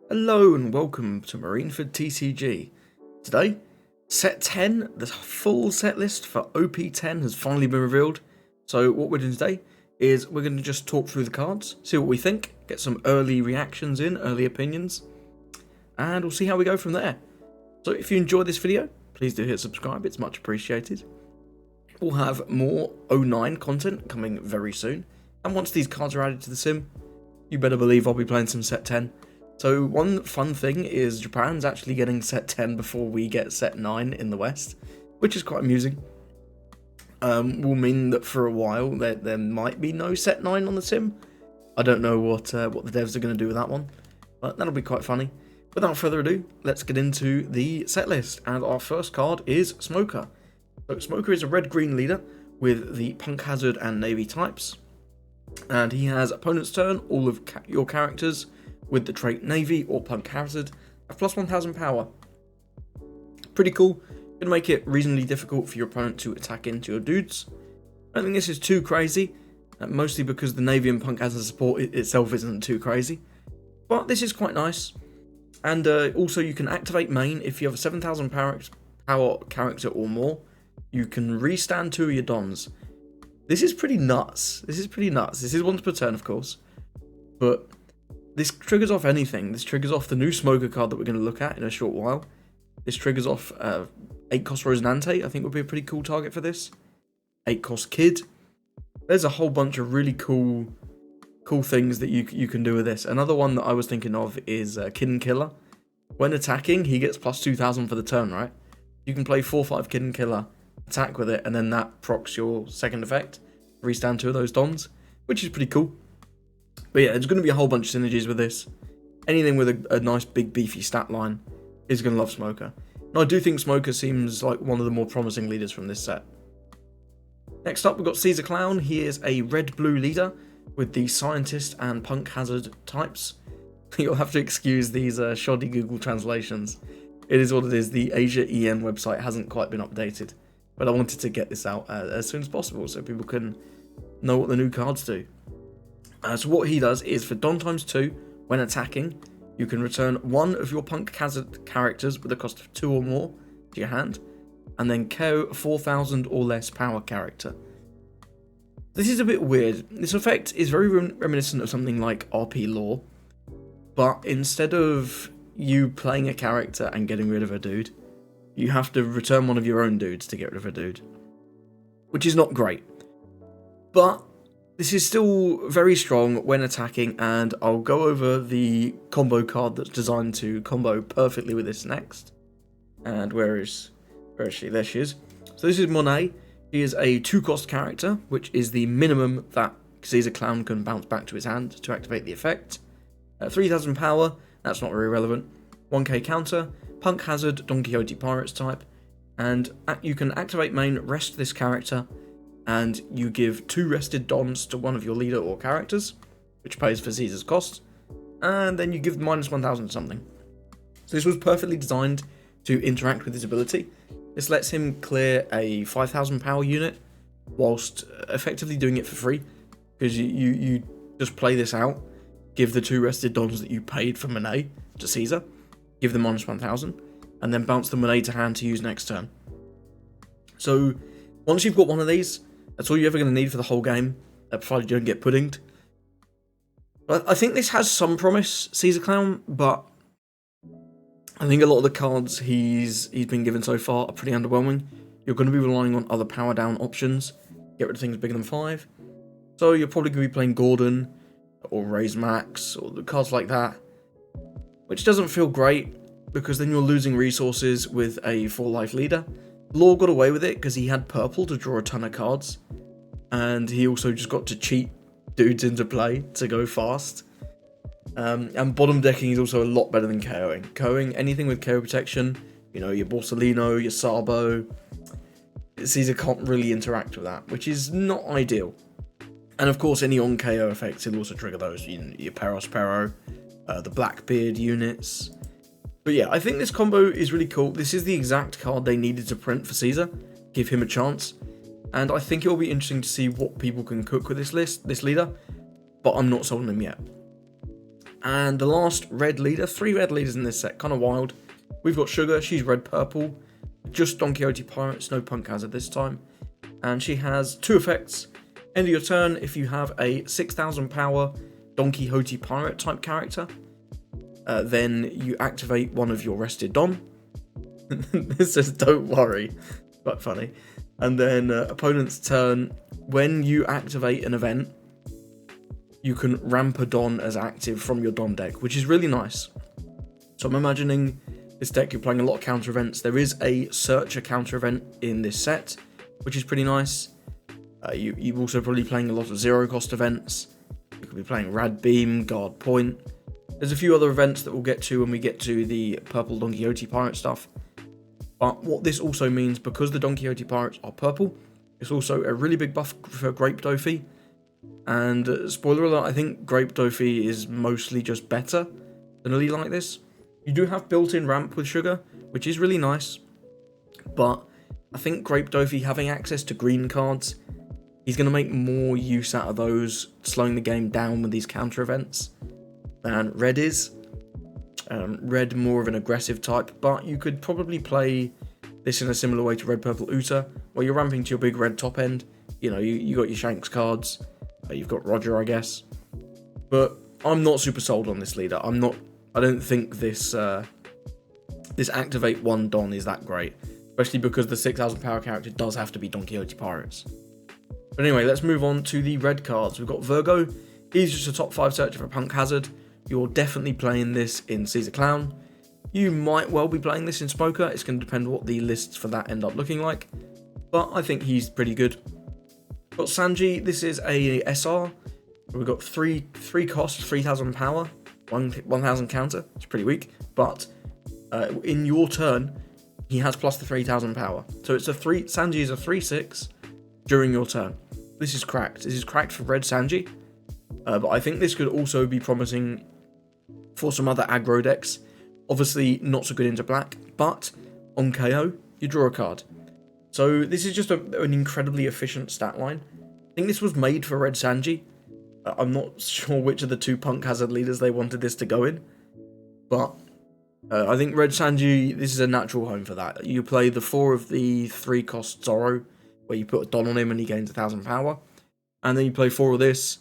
Hello and welcome to Marineford TCG. Today, set 10, the full set list for OP10 has finally been revealed. So what we're doing today is we're going to just talk through the cards, see what we think, get some early reactions in, early opinions, and we'll see how we go from there. So if you enjoyed this video, please do hit subscribe, it's much appreciated. We'll have more 09 content coming very soon, and once these cards are added to the sim, you better believe I'll be playing some set 10. So one fun thing is Japan's actually getting set 10 before we get set 9 in the West, which is quite amusing. Will mean that for a while there might be no set 9 on the sim. I don't know what the devs are going to do with that one, but that'll be quite funny. Without further ado, let's get into the set list, and our first card is Smoker. So Smoker is a red-green leader with the Punk Hazard and Navy types, and he has opponent's turn, all of your characters with the trait Navy or Punk Hazard have plus 1000 power. Pretty cool. Gonna make it reasonably difficult for your opponent to attack into your dudes. I don't think this is too crazy, mostly because the Navy and Punk Hazard support itself isn't too crazy. But this is quite nice. And also you can activate main if you have a 7000 power character or more. You can restand 2 of your dons. This is pretty nuts. This is once per turn, of course. But this triggers off anything. This triggers off the new Smoker card that we're going to look at in a short while. This triggers off 8 cost Rosinante, I think would be a pretty cool target for this. 8 cost Kid. There's a whole bunch of really cool things that you can do with this. Another one that I was thinking of is Kid and Killer. When attacking, he gets plus 2000 for the turn, right? You can play 4/5 Kid and Killer, attack with it, and then that procs your second effect. Restand 2 of those dons, which is pretty cool. But yeah, there's going to be a whole bunch of synergies with this. Anything with a nice big beefy stat line is going to love Smoker. And I do think Smoker seems like one of the more promising leaders from this set. Next up, we've got Caesar Clown. He is a red-blue leader with the Scientist and Punk Hazard types. You'll have to excuse these shoddy Google translations. It is what it is. The Asia EN website hasn't quite been updated. But I wanted to get this out as soon as possible so people can know what the new cards do. So what he does is for Don times 2, when attacking, you can return 1 of your Punk Hazard characters with a cost of 2 or more to your hand, and then KO a 4000 or less power character. This is a bit weird. This effect is very reminiscent of something like RP Lore, but instead of you playing a character and getting rid of a dude, you have to return one of your own dudes to get rid of a dude, which is not great. But this is still very strong when attacking, and I'll go over the combo card that's designed to combo perfectly with this next. And where is she? There she is. So this is Monet. She is a 2-cost character, which is the minimum that Caesar Clown can bounce back to his hand to activate the effect. 3000 power, that's not very relevant. 1k counter, Punk Hazard, Don Quixote Pirates type, and you can activate main, rest this character, and you give 2 rested dons to one of your leader or characters, which pays for Caesar's cost, and then you give minus 1000 something. So this was perfectly designed to interact with his ability. This lets him clear a 5000 power unit whilst effectively doing it for free, because you just play this out, give the 2 rested dons that you paid for Monet to Caesar, give them minus 1000, and then bounce the Monet to hand to use next turn. So once you've got one of these, that's all you're ever going to need for the whole game, provided you don't get puddinged. But I think this has some promise, Caesar Clown, but I think a lot of the cards he's been given so far are pretty underwhelming. You're going to be relying on other power down options, get rid of things bigger than 5. So you're probably going to be playing Gordon, or Raise Max, or the cards like that, which doesn't feel great, because then you're losing resources with a 4-life leader. Law got away with it because he had purple to draw a ton of cards, and he also just got to cheat dudes into play to go fast. And bottom decking is also a lot better than KOing. KOing anything with KO protection, you know, your Borsellino, your Sabo, Caesar can't really interact with that, which is not ideal. And of course, any on KO effects will also trigger those, your Peros Pero, the Blackbeard units. But yeah, I think this combo is really cool. This is the exact card they needed to print for Caesar, give him a chance. And I think it will be interesting to see what people can cook with this leader, but I'm not sold on him yet. And the last red leader, 3 red leaders in this set, kind of wild. We've got Sugar, she's red-purple, just Don Quixote Pirates, no Punk Hazard this time. And she has 2 effects. End of your turn, if you have a 6,000 power Don Quixote Pirate type character, then you activate one of your rested Don. This says don't worry, quite funny. And then opponent's turn, when you activate an event, you can ramp a Don as active from your Don deck, which is really nice. So I'm imagining this deck, you're playing a lot of counter events. There is a Searcher counter event in this set, which is pretty nice. You're also probably playing a lot of 0 cost events. You could be playing Rad Beam, Guard Point. There's a few other events that we'll get to when we get to the purple Don Quixote Pirate stuff. But what this also means, because the Don Quixote Pirates are purple, it's also a really big buff for Grape Dofi. And spoiler alert, I think Grape Dofi is mostly just better than a leader like this. You do have built-in ramp with Sugar, which is really nice. But I think Grape Dofi having access to green cards, he's going to make more use out of those, slowing the game down with these counter events than Red is. Red more of an aggressive type, but you could probably play this in a similar way to Red Purple Uta, where you're ramping to your big red top end. You know, you got your Shanks cards, you've got Roger, I guess. But I'm not super sold on this leader. I don't think this this activate 1 Don is that great, especially because the 6,000 power character does have to be Don Quixote Pirates. But anyway, let's move on to the red cards. We've got Virgo. He's just a top 5 searcher for Punk Hazard. You're definitely playing this in Caesar Clown. You might well be playing this in Smoker. It's going to depend what the lists for that end up looking like. But I think he's pretty good. Got Sanji. This is a SR. We've got 3 cost, 3,000 power, 1,000 counter. It's pretty weak. But in your turn, he has plus the 3,000 power. So it's Sanji is a 3/6 during your turn. This is cracked. This is cracked for red Sanji. But I think this could also be promising for some other aggro decks. Obviously not so good into black, but on KO, you draw a card. So this is just an incredibly efficient stat line. I think this was made for red Sanji. I'm not sure which of the 2 Punk Hazard leaders they wanted this to go in. But I think red Sanji, this is a natural home for that. You play the 4 of the 3 cost Zorro, where you put a Don on him and he gains 1,000 power. And then you play 4 of this,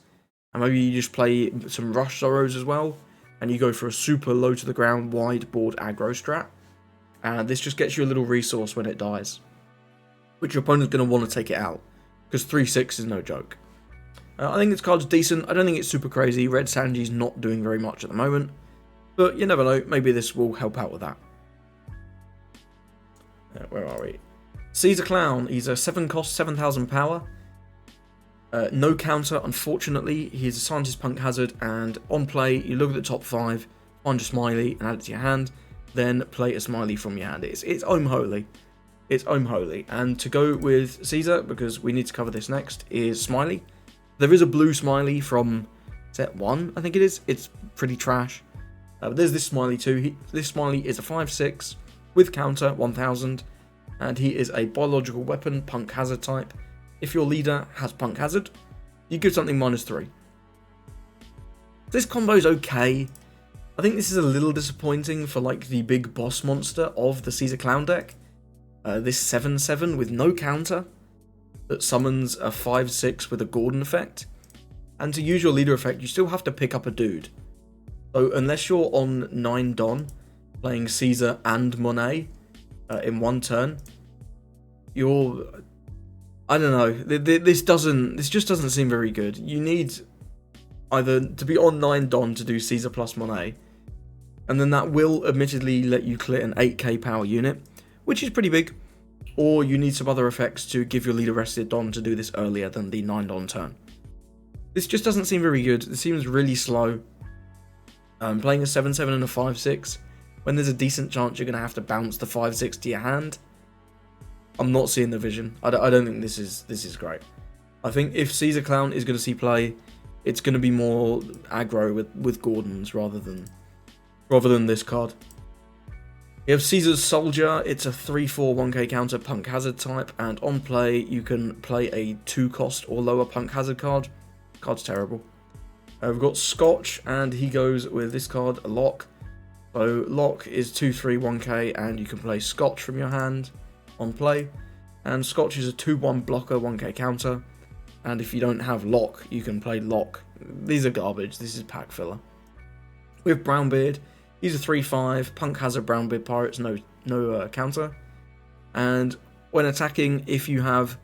and maybe you just play some Rush Zorros as well, and you go for a super low to the ground wide board aggro strat. And this just gets you a little resource when it dies, which your opponent's going to want to take it out, because 3/6 is no joke. I think this card's decent. I don't think it's super crazy. Red Sanji's not doing very much at the moment, but you never know, maybe this will help out with that. Where are we? Caesar Clown, he's a 7 cost, 7,000 power. No counter, unfortunately. He's a Scientist Punk Hazard, and on play, you look at the top 5, find a Smiley and add it to your hand, then play a Smiley from your hand. It's Om Holy. It's Om Holy. And to go with Caesar, because we need to cover this next, is Smiley. There is a blue Smiley from set 1, I think it is. It's pretty trash. But there's this Smiley too. This Smiley is a 5/6 with counter, 1,000, and he is a biological weapon, Punk Hazard type. If your leader has Punk Hazard, you give something -3. This combo's okay. I think this is a little disappointing for like the big boss monster of the Caesar Clown deck. This 7/7 with no counter that summons a 5/6 with a Gordon effect. And to use your leader effect, you still have to pick up a dude. So unless you're on 9 Don, playing Caesar and Monet in one turn, you're... I don't know, this just doesn't seem very good. You need either to be on 9 Don to do Caesar plus Monet, and then that will admittedly let you clear an 8k power unit, which is pretty big, or you need some other effects to give your leader rested Don to do this earlier than the 9 Don turn. This just doesn't seem very good. It seems really slow. Playing a 7/7 and a 5/6, when there's a decent chance you're going to have to bounce the 5/6 to your hand, I'm not seeing the vision. I don't think this is great. I think if Caesar Clown is going to see play, it's going to be more aggro with Gordons rather than this card. You have Caesar's Soldier. It's a 3/4 1k counter Punk Hazard type, and on play you can play a 2 cost or lower Punk Hazard card. Card's terrible. We've got Scotch, and he goes with this card, a Lock. So Lock is 2/3 1k, and you can play Scotch from your hand on play. And Scotch is a 2/1 blocker, 1k counter. And if you don't have Lock, you can play Lock. These are garbage. This is pack filler. We have Brownbeard. He's a 3/5. Punk has a Brownbeard Pirates, no counter. And when attacking, if you have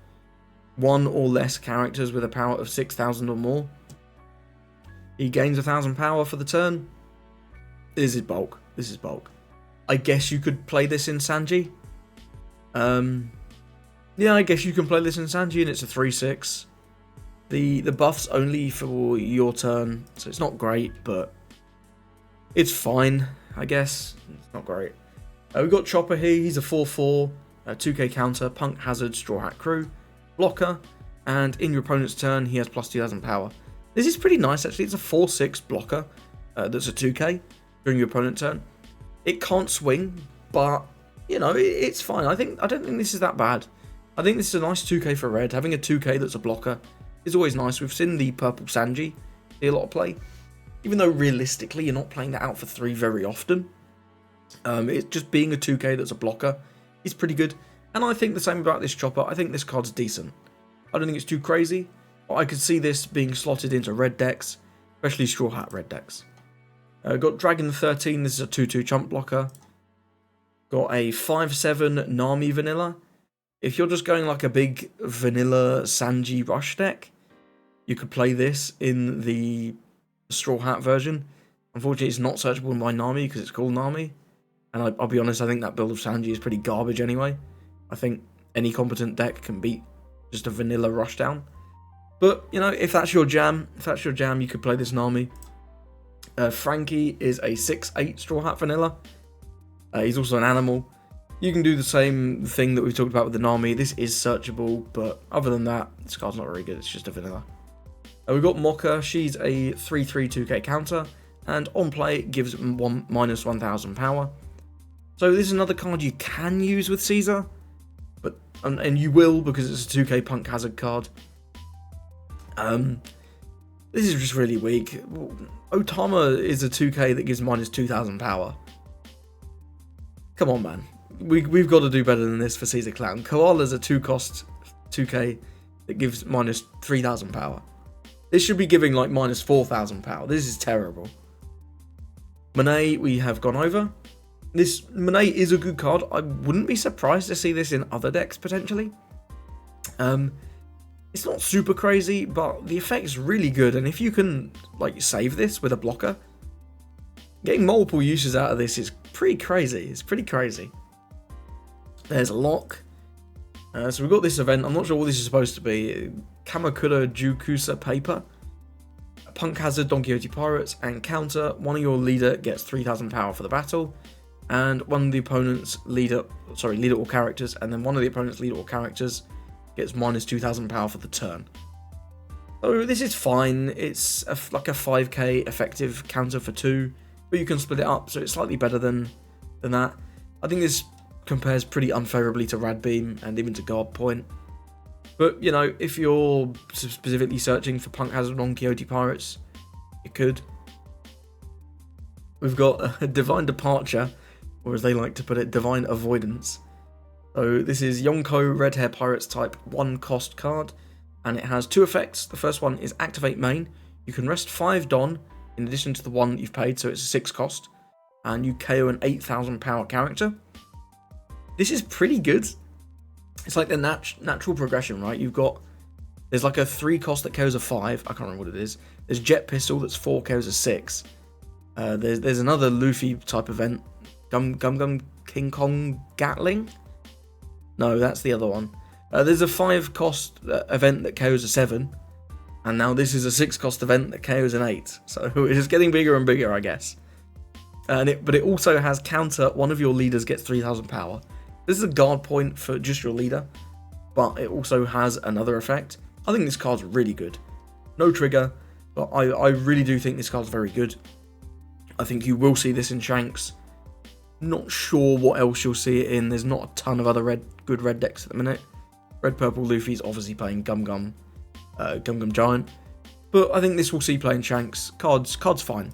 one or less characters with a power of 6,000 or more, he gains 1,000 power for the turn. This is bulk. This is bulk. I guess you could play this in Sanji. Yeah, I guess you can play this in Sanji, and it's a 3/6. The buff's only for your turn, so it's not great, but it's fine, I guess. It's not great. We've got Chopper here. He's a 4/4, 2k counter, Punk Hazard, Straw Hat Crew, blocker, and in your opponent's turn, he has plus 2,000 power. This is pretty nice, actually. It's a 4/6 blocker that's a 2k during your opponent's turn. It can't swing, but, you know, it's fine. I don't think this is that bad. I think this is a nice 2k for red. Having a 2k that's a blocker is always nice. We've seen the purple Sanji see a lot of play. Even though realistically you're not playing that out for 3 very often. It's just being a 2k that's a blocker is pretty good. And I think the same about this Chopper. I think this card's decent. I don't think it's too crazy, but I could see this being slotted into red decks, especially Straw Hat red decks. Got Dragon 13, this is a 2/2 chump blocker. Got a 5/7 Nami vanilla. If you're just going like a big vanilla Sanji rush deck, you could play this in the Straw Hat version. Unfortunately, it's not searchable by Nami because it's called Nami. And I'll be honest, I think that build of Sanji is pretty garbage anyway. I think any competent deck can beat just a vanilla rushdown. But, you know, if that's your jam, you could play this Nami. Frankie is a 6/8 Straw Hat vanilla. He's also an animal. You can do the same thing that we've talked about with the Nami. This is searchable, but other than that, this card's not very good. It's just a vanilla. We've got Mocha. She's a 3/3 2k counter, and on play gives minus 1,000 power. So this is another card you can use with Caesar, but and you will because it's a 2k Punk Hazard card. This is just really weak. Otama is a 2k that gives minus 2,000 power. Come on, man. We've got to do better than this for Caesar Clown. Koala's a 2-cost 2k that gives minus 3,000 power. This should be giving like minus 4,000 power. This is terrible. Monet, we have gone over. This Monet is a good card. I wouldn't be surprised to see this in other decks potentially. It's not super crazy, but the effect is really good. And if you can like save this with a blocker, getting multiple uses out of this is pretty crazy. It's pretty crazy. There's a Lock. So we've got this event. I'm not sure what this is supposed to be. Kamakura Jukusa Paper. Punk Hazard, Don Quixote Pirates, and counter. One of your leader gets 3,000 power for the battle. And one of the opponent's leader all characters. And then one of the opponent's leader all characters gets minus 2,000 power for the turn. So this is fine. It's like a 5k effective counter for 2. But you can split it up, so it's slightly better than that. I think this compares pretty unfavorably to Rad Beam and even to Guard Point. But, you know, if you're specifically searching for Punk Hazard on Quixote Pirates, you could. We've got a Divine Departure, or as they like to put it, Divine Avoidance. So this is Yonko Red Hair Pirates type 1-cost card, and it has 2 effects. The first one is Activate Main. You can rest 5 Don in addition to the 1 that you've paid, so it's a 6-cost, and you KO an 8,000 power character. This is pretty good. It's like the natural progression, right? There's like a 3-cost that KOs a 5. I can't remember what it is. There's Jet Pistol that's 4 KOs a 6. There's another Luffy type event. Gum King Kong Gatling? No, that's the other one. There's a 5-cost event that KOs a 7. And now this is a 6-cost event that KOs an 8. So it's just getting bigger and bigger, I guess. But it also has counter. One of your leaders gets 3,000 power. This is a guard point for just your leader, but it also has another effect. I think this card's really good. No trigger, but I really do think this card's very good. I think you will see this in Shanks. Not sure what else you'll see it in. There's not a ton of other good red decks at the minute. Red Purple Luffy's obviously playing Gum Gum Giant. but I think this will see play in Shanks. Cards fine.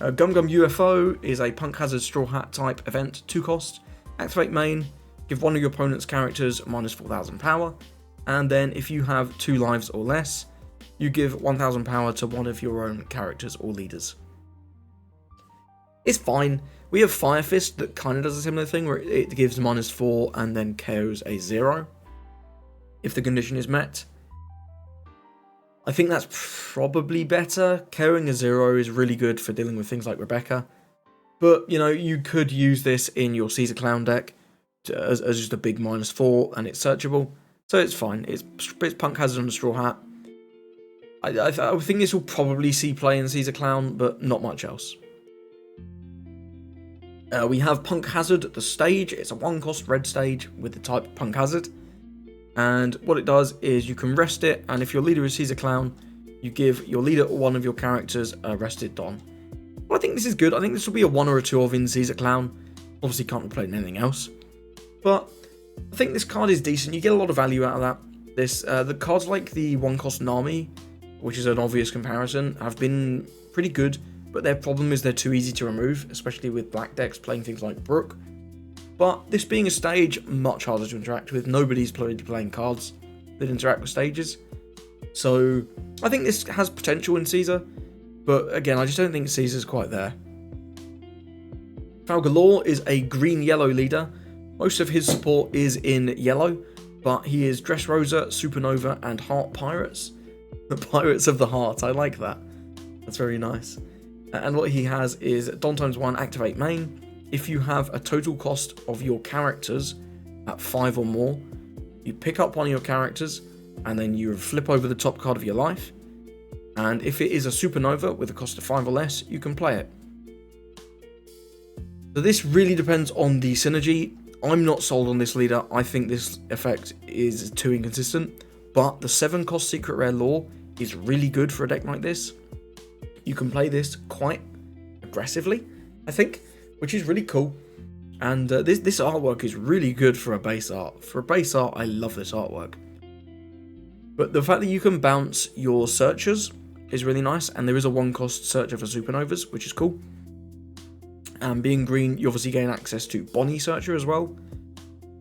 Gum Gum UFO is a Punk Hazard Straw Hat type event, 2 cost. Activate main, give one of your opponent's characters minus 4,000 power, and then if you have 2 lives or less, you give 1,000 power to one of your own characters or leaders. It's fine. We have Fire Fist that kind of does a similar thing where it gives minus 4 and then KOs a 0 if the condition is met. I think that's probably better. KOing a 0 is really good for dealing with things like Rebecca. But, you know, you could use this in your Caesar Clown deck as just a big minus 4 and it's searchable. So it's fine. It's Punk Hazard on the Straw Hat. I think this will probably see play in Caesar Clown, but not much else. We have Punk Hazard, the stage. It's a 1 cost red stage with the type Punk Hazard. And what it does is you can rest it, and if your leader is Caesar Clown, you give your leader or one of your characters a rested Don. Well, I think this is good. I think this will be a 1 or a 2 of in Caesar Clown. Obviously can't be played in anything else. But I think this card is decent. You get a lot of value out of that. The cards like the 1 cost Nami, which is an obvious comparison, have been pretty good. But their problem is they're too easy to remove, especially with black decks playing things like Brook. But this being a stage, much harder to interact with. Nobody's playing cards that interact with stages. So I think this has potential in Caesar. But again, I just don't think Caesar's quite there. Falgalore is a green-yellow leader. Most of his support is in yellow, but he is Dressrosa, Supernova, and Heart Pirates. The Pirates of the Heart, I like that. That's very nice. And what he has is Don times 1, activate main. If you have a total cost of your characters at 5 or more, you pick up one of your characters and then you flip over the top card of your life. And if it is a Supernova with a cost of 5 or less, you can play it. So this really depends on the synergy. I'm not sold on this leader. I think this effect is too inconsistent. But the 7 cost Secret Rare Lore is really good for a deck like this. You can play this quite aggressively, I think, which is really cool. And this artwork is really good for a base art. For a base art, I love this artwork. But the fact that you can bounce your searchers is really nice, and there is a 1 cost searcher for Supernovas, which is cool. And being green, you obviously gain access to Bonnie Searcher as well.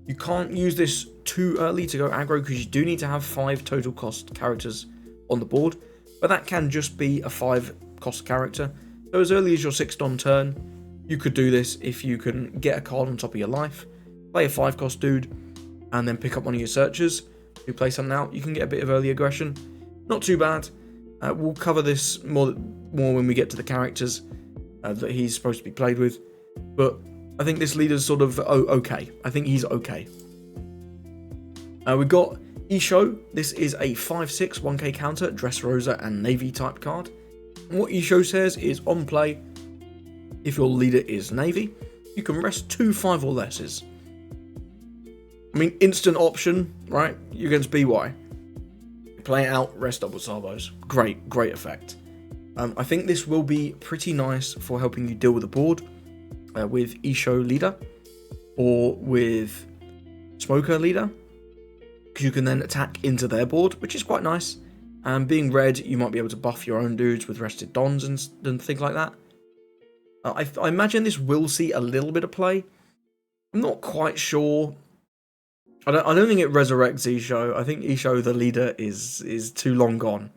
You can't use this too early to go aggro because you do need to have 5 total cost characters on the board, but that can just be a 5 cost character. So as early as your 6th Don turn, you could do this if you can get a card on top of your life, play a 5 cost dude, and then pick up one of your searchers, who play something out. You can get a bit of early aggression. Not too bad. We'll cover this more when we get to the characters that he's supposed to be played with, but I think this leader's sort of okay. I think he's okay. We've got Isho. This is a 5/6 1k counter, Dressrosa and Navy type card. And what Isho says is on play, if your leader is Navy, you can rest 2 5 or lesses. I mean, instant option, right? You're against BY. Play it out, rest double Sarbos. Great effect. I think this will be pretty nice for helping you deal with the board with Isho leader or with Smoker leader, because you can then attack into their board, which is quite nice. And being red, you might be able to buff your own dudes with rested Dons and things like that. I imagine this will see a little bit of play. I'm not quite sure. I don't think it resurrects Isho. I think Isho, the leader, is too long gone.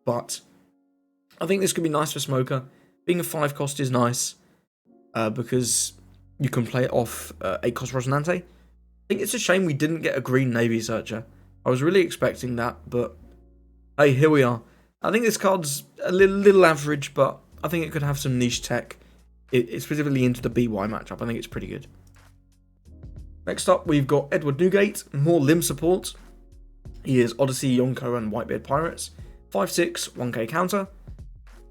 But I think this could be nice for Smoker. Being a 5 cost is nice because you can play it off 8 cost Rosinante. I think it's a shame we didn't get a green Navy Searcher. I was really expecting that, but hey, here we are. I think this card's a little average, but I think it could have some niche tech. It's specifically into the BY matchup. I think it's pretty good. Next up, we've got Edward Newgate, more limb support. He is Odyssey, Yonko, and Whitebeard Pirates. 5/6, 1k counter.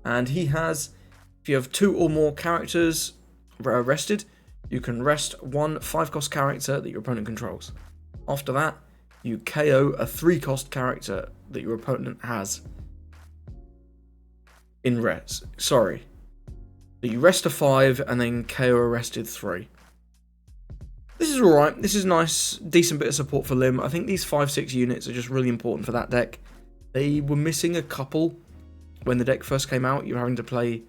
And he has, if you have 2 or more characters rested, you can rest 1 5-cost character that your opponent controls. After that, you KO a 3-cost character that your opponent has in res. Sorry. So you rest a 5 and then KO a rested 3. This is alright. This is nice. Decent bit of support for Lim. I think these 5/6 units are just really important for that deck. They were missing a couple when the deck first came out. You were having to play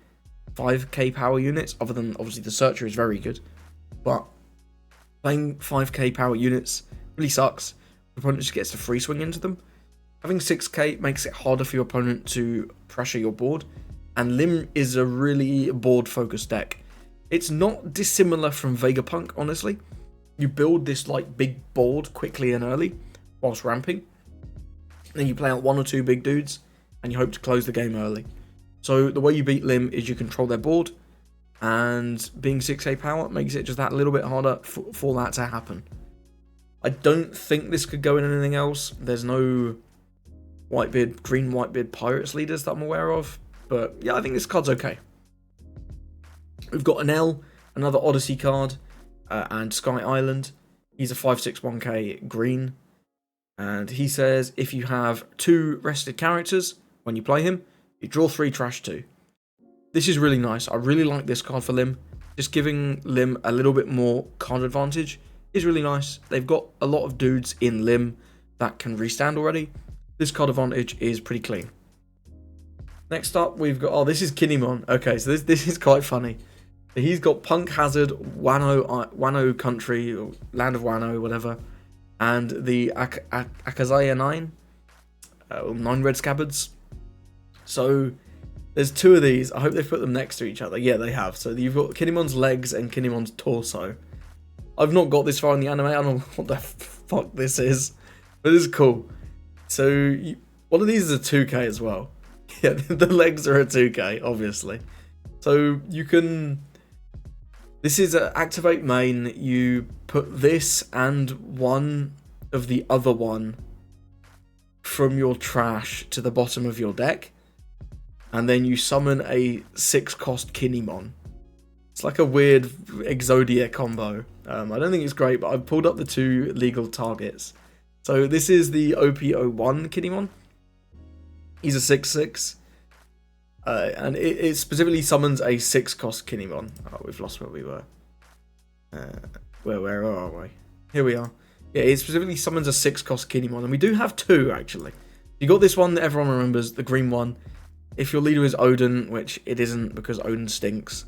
5k power units, other than obviously the Searcher is very good. But playing 5k power units really sucks. Your opponent just gets to free swing into them. Having 6k makes it harder for your opponent to pressure your board. And Lim is a really board-focused deck. It's not dissimilar from Vegapunk, honestly. You build this like big board quickly and early whilst ramping. Then you play out 1 or 2 big dudes and you hope to close the game early. So the way you beat Lim is you control their board, and being 6k power makes it just that little bit harder for that to happen. I don't think this could go in anything else. There's no green Whitebeard Pirates leaders that I'm aware of. But yeah, I think this card's okay. We've got an L, another Odyssey card, and Sky Island. He's a 5/6/1k green. And he says if you have 2 rested characters when you play him, you draw 3, trash 2. This is really nice. I really like this card for Lim. Just giving Lim a little bit more card advantage is really nice. They've got a lot of dudes in Lim that can restand already. This card advantage is pretty clean. Next up, we've got... Oh, this is Kinemon. Okay, so this is quite funny. He's got Punk Hazard, Wano Country, or Land of Wano, whatever, and the Akazaya 9. 9 red scabbards. So, there's 2 of these. I hope they've put them next to each other. Yeah, they have. So, you've got Kinemon's legs and Kinemon's torso. I've not got this far in the anime. I don't know what the fuck this is. But this is cool. So, one of these is a 2k as well. Yeah, the legs are a 2k, obviously. So you can... This is a activate main. You put this and one of the other one from your trash to the bottom of your deck. And then you summon a 6-cost Kinemon. It's like a weird Exodia combo. I don't think it's great, but I've pulled up the 2 legal targets. So this is the OP10 Kinemon. He's a 6/6, and it specifically summons a 6-cost Kinemon. Oh, we've lost where we were. Where are we? Here we are. Yeah, it specifically summons a 6-cost Kinemon, and we do have 2 actually. You got this one that everyone remembers, the green one. If your leader is Odin, which it isn't because Odin stinks,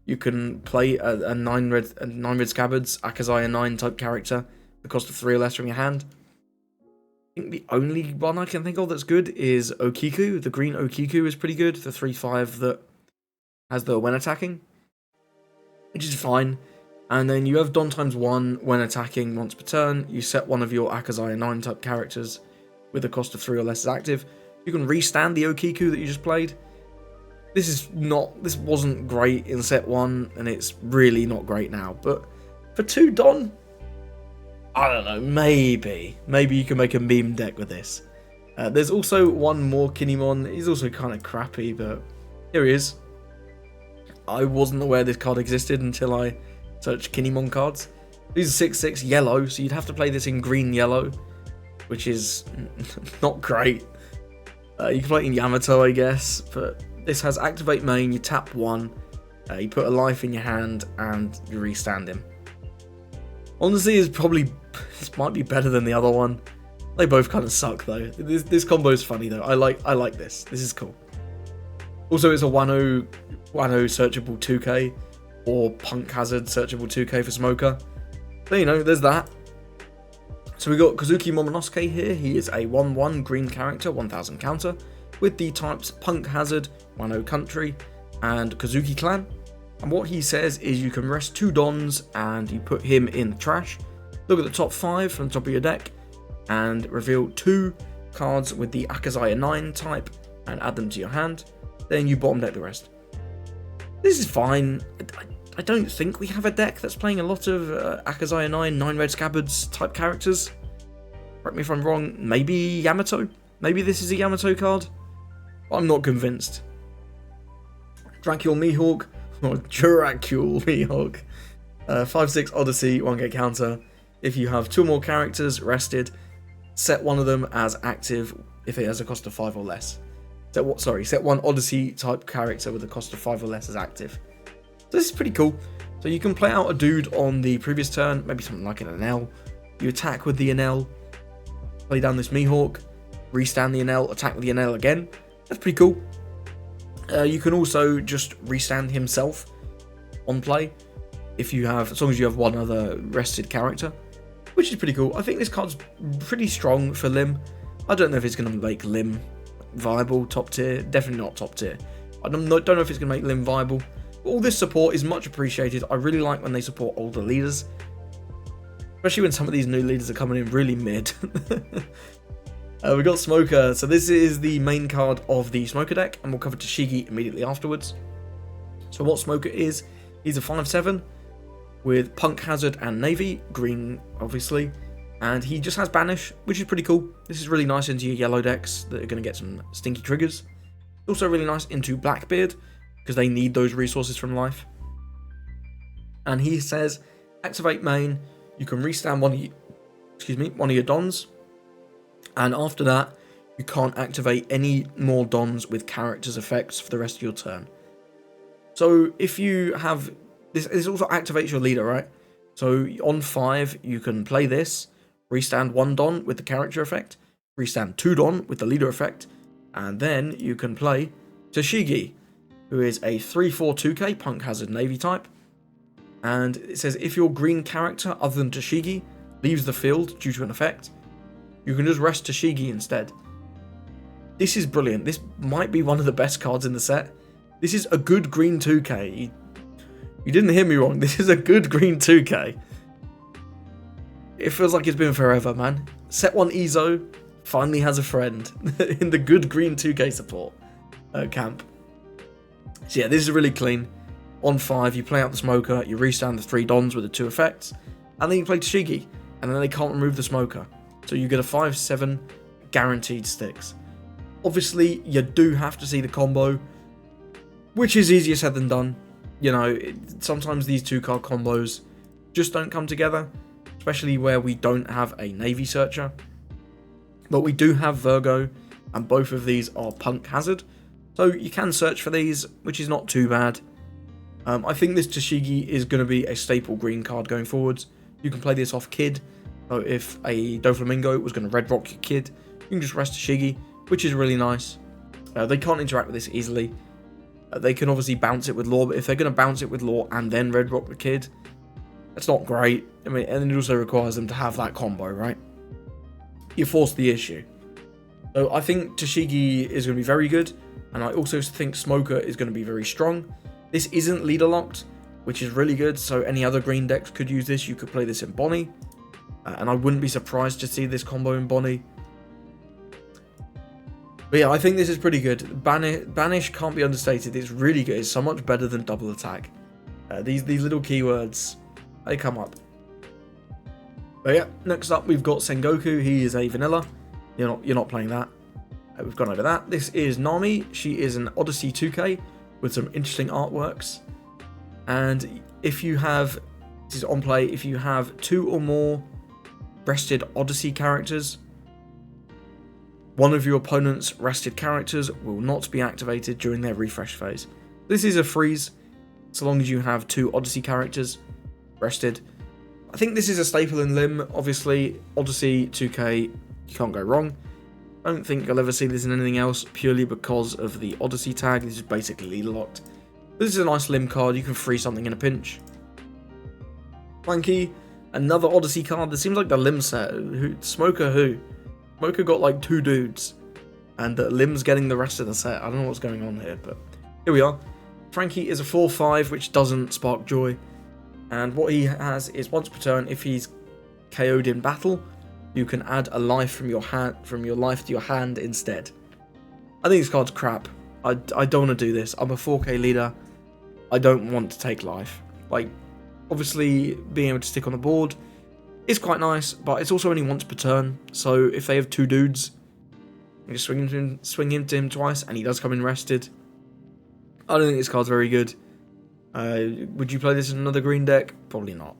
you can play a 9 red scabbards Akazaya 9 type character, the cost of 3 or less from your hand. I think the only one I can think of that's good is Okiku. The green Okiku is pretty good. The 3/5 that has the when attacking, which is fine. And then you have Don ×1 when attacking once per turn. You set one of your Akazaya 9 type characters with a cost of 3 or less as active. You can restand the Okiku that you just played. This wasn't great in set 1, and it's really not great now. But for 2 Don, I don't know, maybe you can make a meme deck with this. There's also one more Kinemon. He's also kind of crappy, but here he is. I wasn't aware this card existed until I searched Kinemon cards. He's a 6/6 yellow, so you'd have to play this in green-yellow, which is not great. You can play it in Yamato, I guess, but this has activate main, you tap 1, you put a life in your hand, and you restand him. Honestly, this might be better than the other one. They both kind of suck though. This combo is funny though. I like this. This is cool. Also, it's a Wano searchable 2k or Punk Hazard searchable 2k for Smoker. So you know, there's that. So we got Kazuki Momonosuke here. He is a 1/1 green character, 1000 counter, with the types Punk Hazard, Wano Country, and Kazuki Clan. And what he says is you can rest 2 Dons and you put him in the trash. Look at the top 5 from the top of your deck and reveal 2 cards with the Akazaya 9 type and add them to your hand. Then you bottom deck the rest. This is fine. I don't think we have a deck that's playing a lot of Akazaya 9 red scabbards type characters. Correct me if I'm wrong. Maybe Yamato? Maybe this is a Yamato card? I'm not convinced. Dracul Mihawk. Or Dracul Mihawk. 5/6 Odyssey, 1k counter. If you have 2 more characters rested, set one of them as active if it has a cost of 5 or less. Set one Odyssey type character with a cost of 5 or less as active. So this is pretty cool. So you can play out a dude on the previous turn, maybe something like an NL. You attack with the NL, play down this Mihawk, restand the Enel, attack with the Enel again. That's pretty cool. You can also just restand himself on play if you have, as long as you have one other rested character, which is pretty cool. I think this card's pretty strong for Lim. I don't know if it's going to make Lim viable, top tier. Definitely not top tier. I don't know if it's going to make Lim viable. But all this support is much appreciated. I really like when they support older leaders, especially when some of these new leaders are coming in really mid. We got Smoker. So this is the main card of the Smoker deck, and we'll cover Tashigi immediately afterwards. So what Smoker is, he's a 5/7 with Punk Hazard and Navy, green obviously, and he just has Banish, which is pretty cool. This is really nice into your yellow decks that are going to get some stinky triggers. Also really nice into Blackbeard, because they need those resources from life. And he says, activate main, you can restand one of your Dons, and after that, you can't activate any more Dons with characters' effects for the rest of your turn. So if you have, this also activates your leader, right? So on 5, you can play this, restand 1 Don with the character effect, restand 2 Don with the leader effect, and then you can play Tashigi, who is a 3/4 2k Punk Hazard Navy type. And it says if your green character other than Tashigi leaves the field due to an effect, you can just rest Tashigi instead. This is brilliant. This might be one of the best cards in the set. This is a good green 2k. You didn't hear me wrong. This is a good green 2k. It feels like it's been forever, man. Set 1 Ezo finally has a friend in the good green 2k support camp. So yeah, this is really clean. On 5, you play out the Smoker, you restand the 3 Dons with the 2 effects, and then you play Tashigi, and then they can't remove the Smoker. So you get a 5/7 guaranteed sticks. Obviously, you do have to see the combo, which is easier said than done. You know, sometimes these 2-card combos just don't come together, especially where we don't have a Navy Searcher. But we do have Virgo, and both of these are Punk Hazard, so you can search for these, which is not too bad. I think this Tashigi is going to be a staple green card going forwards. You can play this off Kid, so if a Doflamingo was going to red rock your Kid, you can just rest Tashigi, which is really nice. They can't interact with this easily. They can obviously bounce it with Law, but if they're going to bounce it with Law and then red rock the Kid, that's not great. I mean, and it also requires them to have that combo, right? You force the issue. So I think Tashigi is going to be very good, and I also think Smoker is going to be very strong. This isn't leader locked, which is really good, so any other green decks could use this. You could play this in Bonnie, and I wouldn't be surprised to see this combo in Bonnie. But yeah, I think this is pretty good. Banish can't be understated. It's really good. It's so much better than double attack. These little keywords, they come up. But yeah, next up we've got Sengoku. He is a vanilla. You're not playing that. We've gone over that. This is Nami. She is an Odyssey 2k with some interesting artworks. And if you have, this is on play, if you have 2 or more rested Odyssey characters, one of your opponent's rested characters will not be activated during their refresh phase. This is a freeze, so long as you have 2 Odyssey characters rested. I think this is a staple in Lim. Obviously, Odyssey 2k, you can't go wrong. I don't think I'll ever see this in anything else, purely because of the Odyssey tag. This is basically leader locked. This is a nice Lim card. You can free something in a pinch. Flanky, another Odyssey card. This seems like the Lim set. Smoker who? Smoker got like 2 dudes, and Lim's getting the rest of the set. I don't know what's going on here, but here we are. Frankie is a 4/5, which doesn't spark joy. And what he has is once per turn, if he's KO'd in battle, you can add a life from your life to your hand instead. I think this card's crap. I don't want to do this. I'm a 4k leader. I don't want to take life. Like, obviously, being able to stick on the board is quite nice, but it's also only once per turn. So if they have 2 dudes, you just swing into him twice, and he does come in rested. I don't think this card's very good. Would you play this in another green deck? Probably not.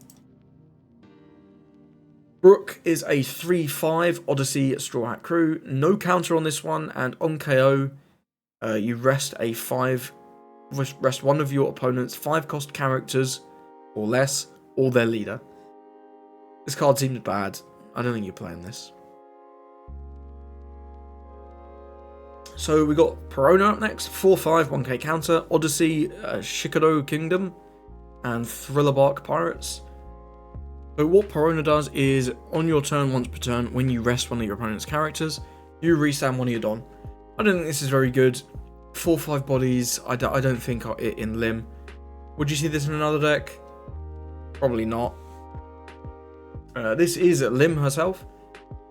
Brook is a 3/5 Odyssey Straw Hat Crew. No counter on this one, and on KO, you rest one of your opponent's 5-cost characters or less, or their leader. This card seems bad. I don't think you're playing this. So we got Perona up next, 4/5, 1k counter, Odyssey, Shikado Kingdom, and Thriller Bark Pirates. So what Perona does is, on your turn, once per turn, when you rest one of your opponent's characters, you restand one of your Don. I don't think this is very good. 4/5 bodies, I don't think are it in Lim. Would you see this in another deck? Probably not. This is Lim herself,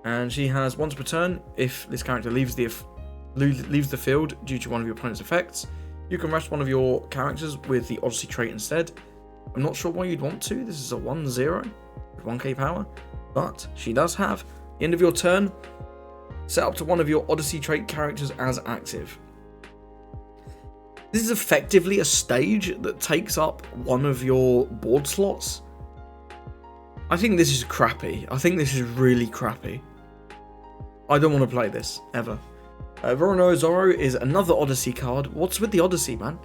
and she has once per turn, if this character leaves the field due to one of your opponent's effects, you can rest one of your characters with the Odyssey trait instead. I'm not sure why you'd want to. This is a 1/0 with 1k power, but she does have, at the end of your turn, set up to one of your Odyssey trait characters as active. This is effectively a stage that takes up one of your board slots. I think this is crappy. I think this is really crappy. I don't want to play this, ever. Vorono Zoro is another Odyssey card. What's with the Odyssey, man?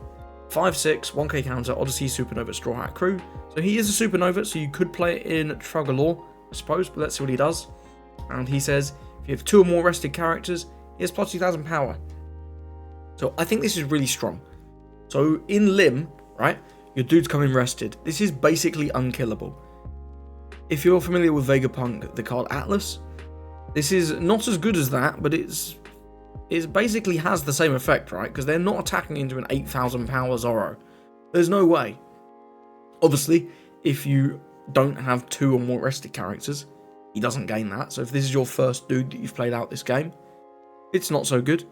5/6, 1k counter, Odyssey Supernova Straw Hat Crew. So he is a Supernova, so you could play it in Trugalore, I suppose, but let's see what he does. And he says, if you have 2 or more rested characters, he has plus 2000 power. So I think this is really strong. So in Lim, right, your dude's coming rested. This is basically unkillable. If you're familiar with Vegapunk, the card Atlas, this is not as good as that, but it basically has the same effect, right? Because they're not attacking into an 8000 power Zoro. There's no way. Obviously, if you don't have 2 or more rested characters, he doesn't gain that. So if this is your first dude that you've played out this game, it's not so good.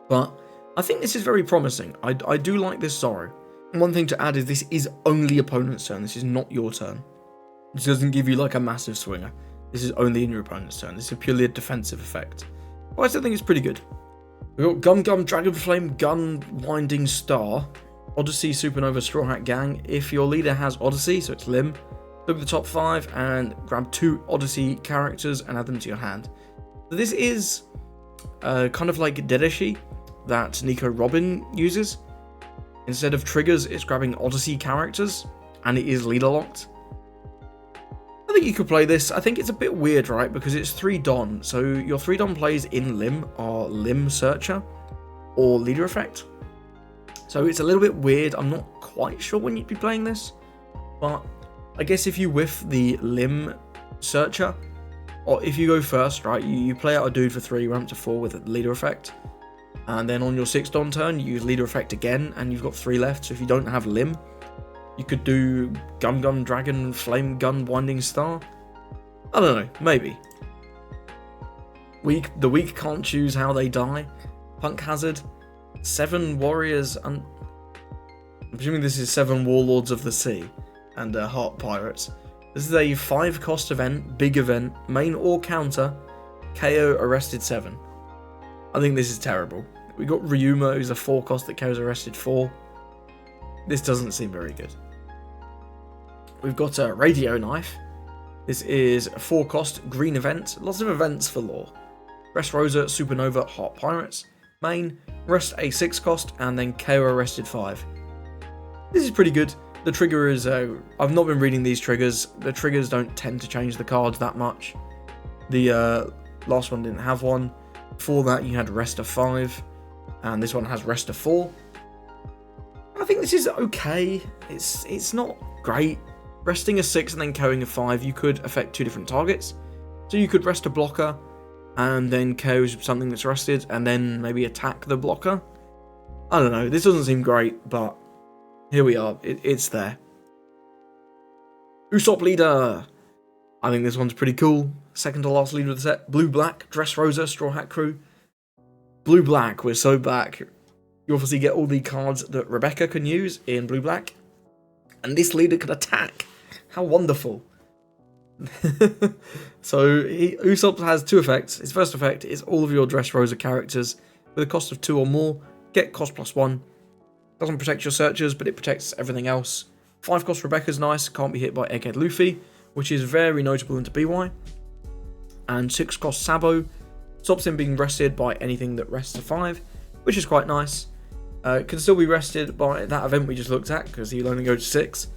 But I think this is very promising. I do like this Zoro. And one thing to add is this is only opponent's turn. This is not your turn. This doesn't give you like a massive swinger. This is only in your opponent's turn. This is purely a defensive effect. But I still think it's pretty good. We've got Gum Gum Dragonflame Gun Winding Star, Odyssey Supernova Straw Hat Gang. If your leader has Odyssey, so it's Lim, look at the top 5 and grab 2 Odyssey characters and add them to your hand. So this is kind of like Dedeshi that Nico Robin uses. Instead of triggers, it's grabbing Odyssey characters, and it is leader locked. I think you could play this. I think it's a bit weird, right? Because it's 3 Don. So your 3 Don plays in Lim are Lim Searcher or Leader Effect. So it's a little bit weird. I'm not quite sure when you'd be playing this. But I guess if you whiff the Lim Searcher, or if you go first, right, you play out a dude for 3, run up to 4 with a Leader Effect. And then on your 6 Don turn, you use Leader Effect again, and you've got 3 left. So if you don't have Lim, you could do Gum Gum Dragon Flame Gun Winding Star. I don't know, maybe. The weak can't choose how they die. Punk Hazard. 7 Warriors. I'm presuming this is 7 Warlords of the Sea and Heart Pirates. This is a 5 cost event, big event, main or counter, KO Arrested 7. I think this is terrible. We got Ryuma, who's a 4 cost that KOs Arrested 4. This doesn't seem very good. We've got a Radio Knife. This is a 4 cost green event. Lots of events for lore. Rest Rosa, Supernova, Heart Pirates. Main, rest a 6 cost, and then KO Arrested 5. This is pretty good. The trigger is, I've not been reading these triggers. The triggers don't tend to change the cards that much. The last one didn't have one. Before that you had rest of 5, and this one has rest of 4. I think this is okay. It's not great. Resting a 6 and then KOing a 5, you could affect 2 different targets. So you could rest a blocker and then KO something that's rested and then maybe attack the blocker. I don't know. This doesn't seem great, but here we are. It's there. Usopp Leader. I think this one's pretty cool. Second to last leader of the set. Blue-Black, Dress Rosa, Straw Hat Crew. Blue-Black, we're so back. You obviously get all the cards that Rebecca can use in Blue-Black. And this leader can attack. How wonderful. So, Usopp has 2 effects. His first effect is all of your Dress Rosa characters with a cost of 2 or more. Get cost +1. Doesn't protect your searchers, but it protects everything else. 5 cost Rebecca's nice. Can't be hit by Egghead Luffy, which is very notable into BY. And 6 cost Sabo. Stops him being rested by anything that rests a 5, which is quite nice. Can still be rested by that event we just looked at, because he'll only go to 6.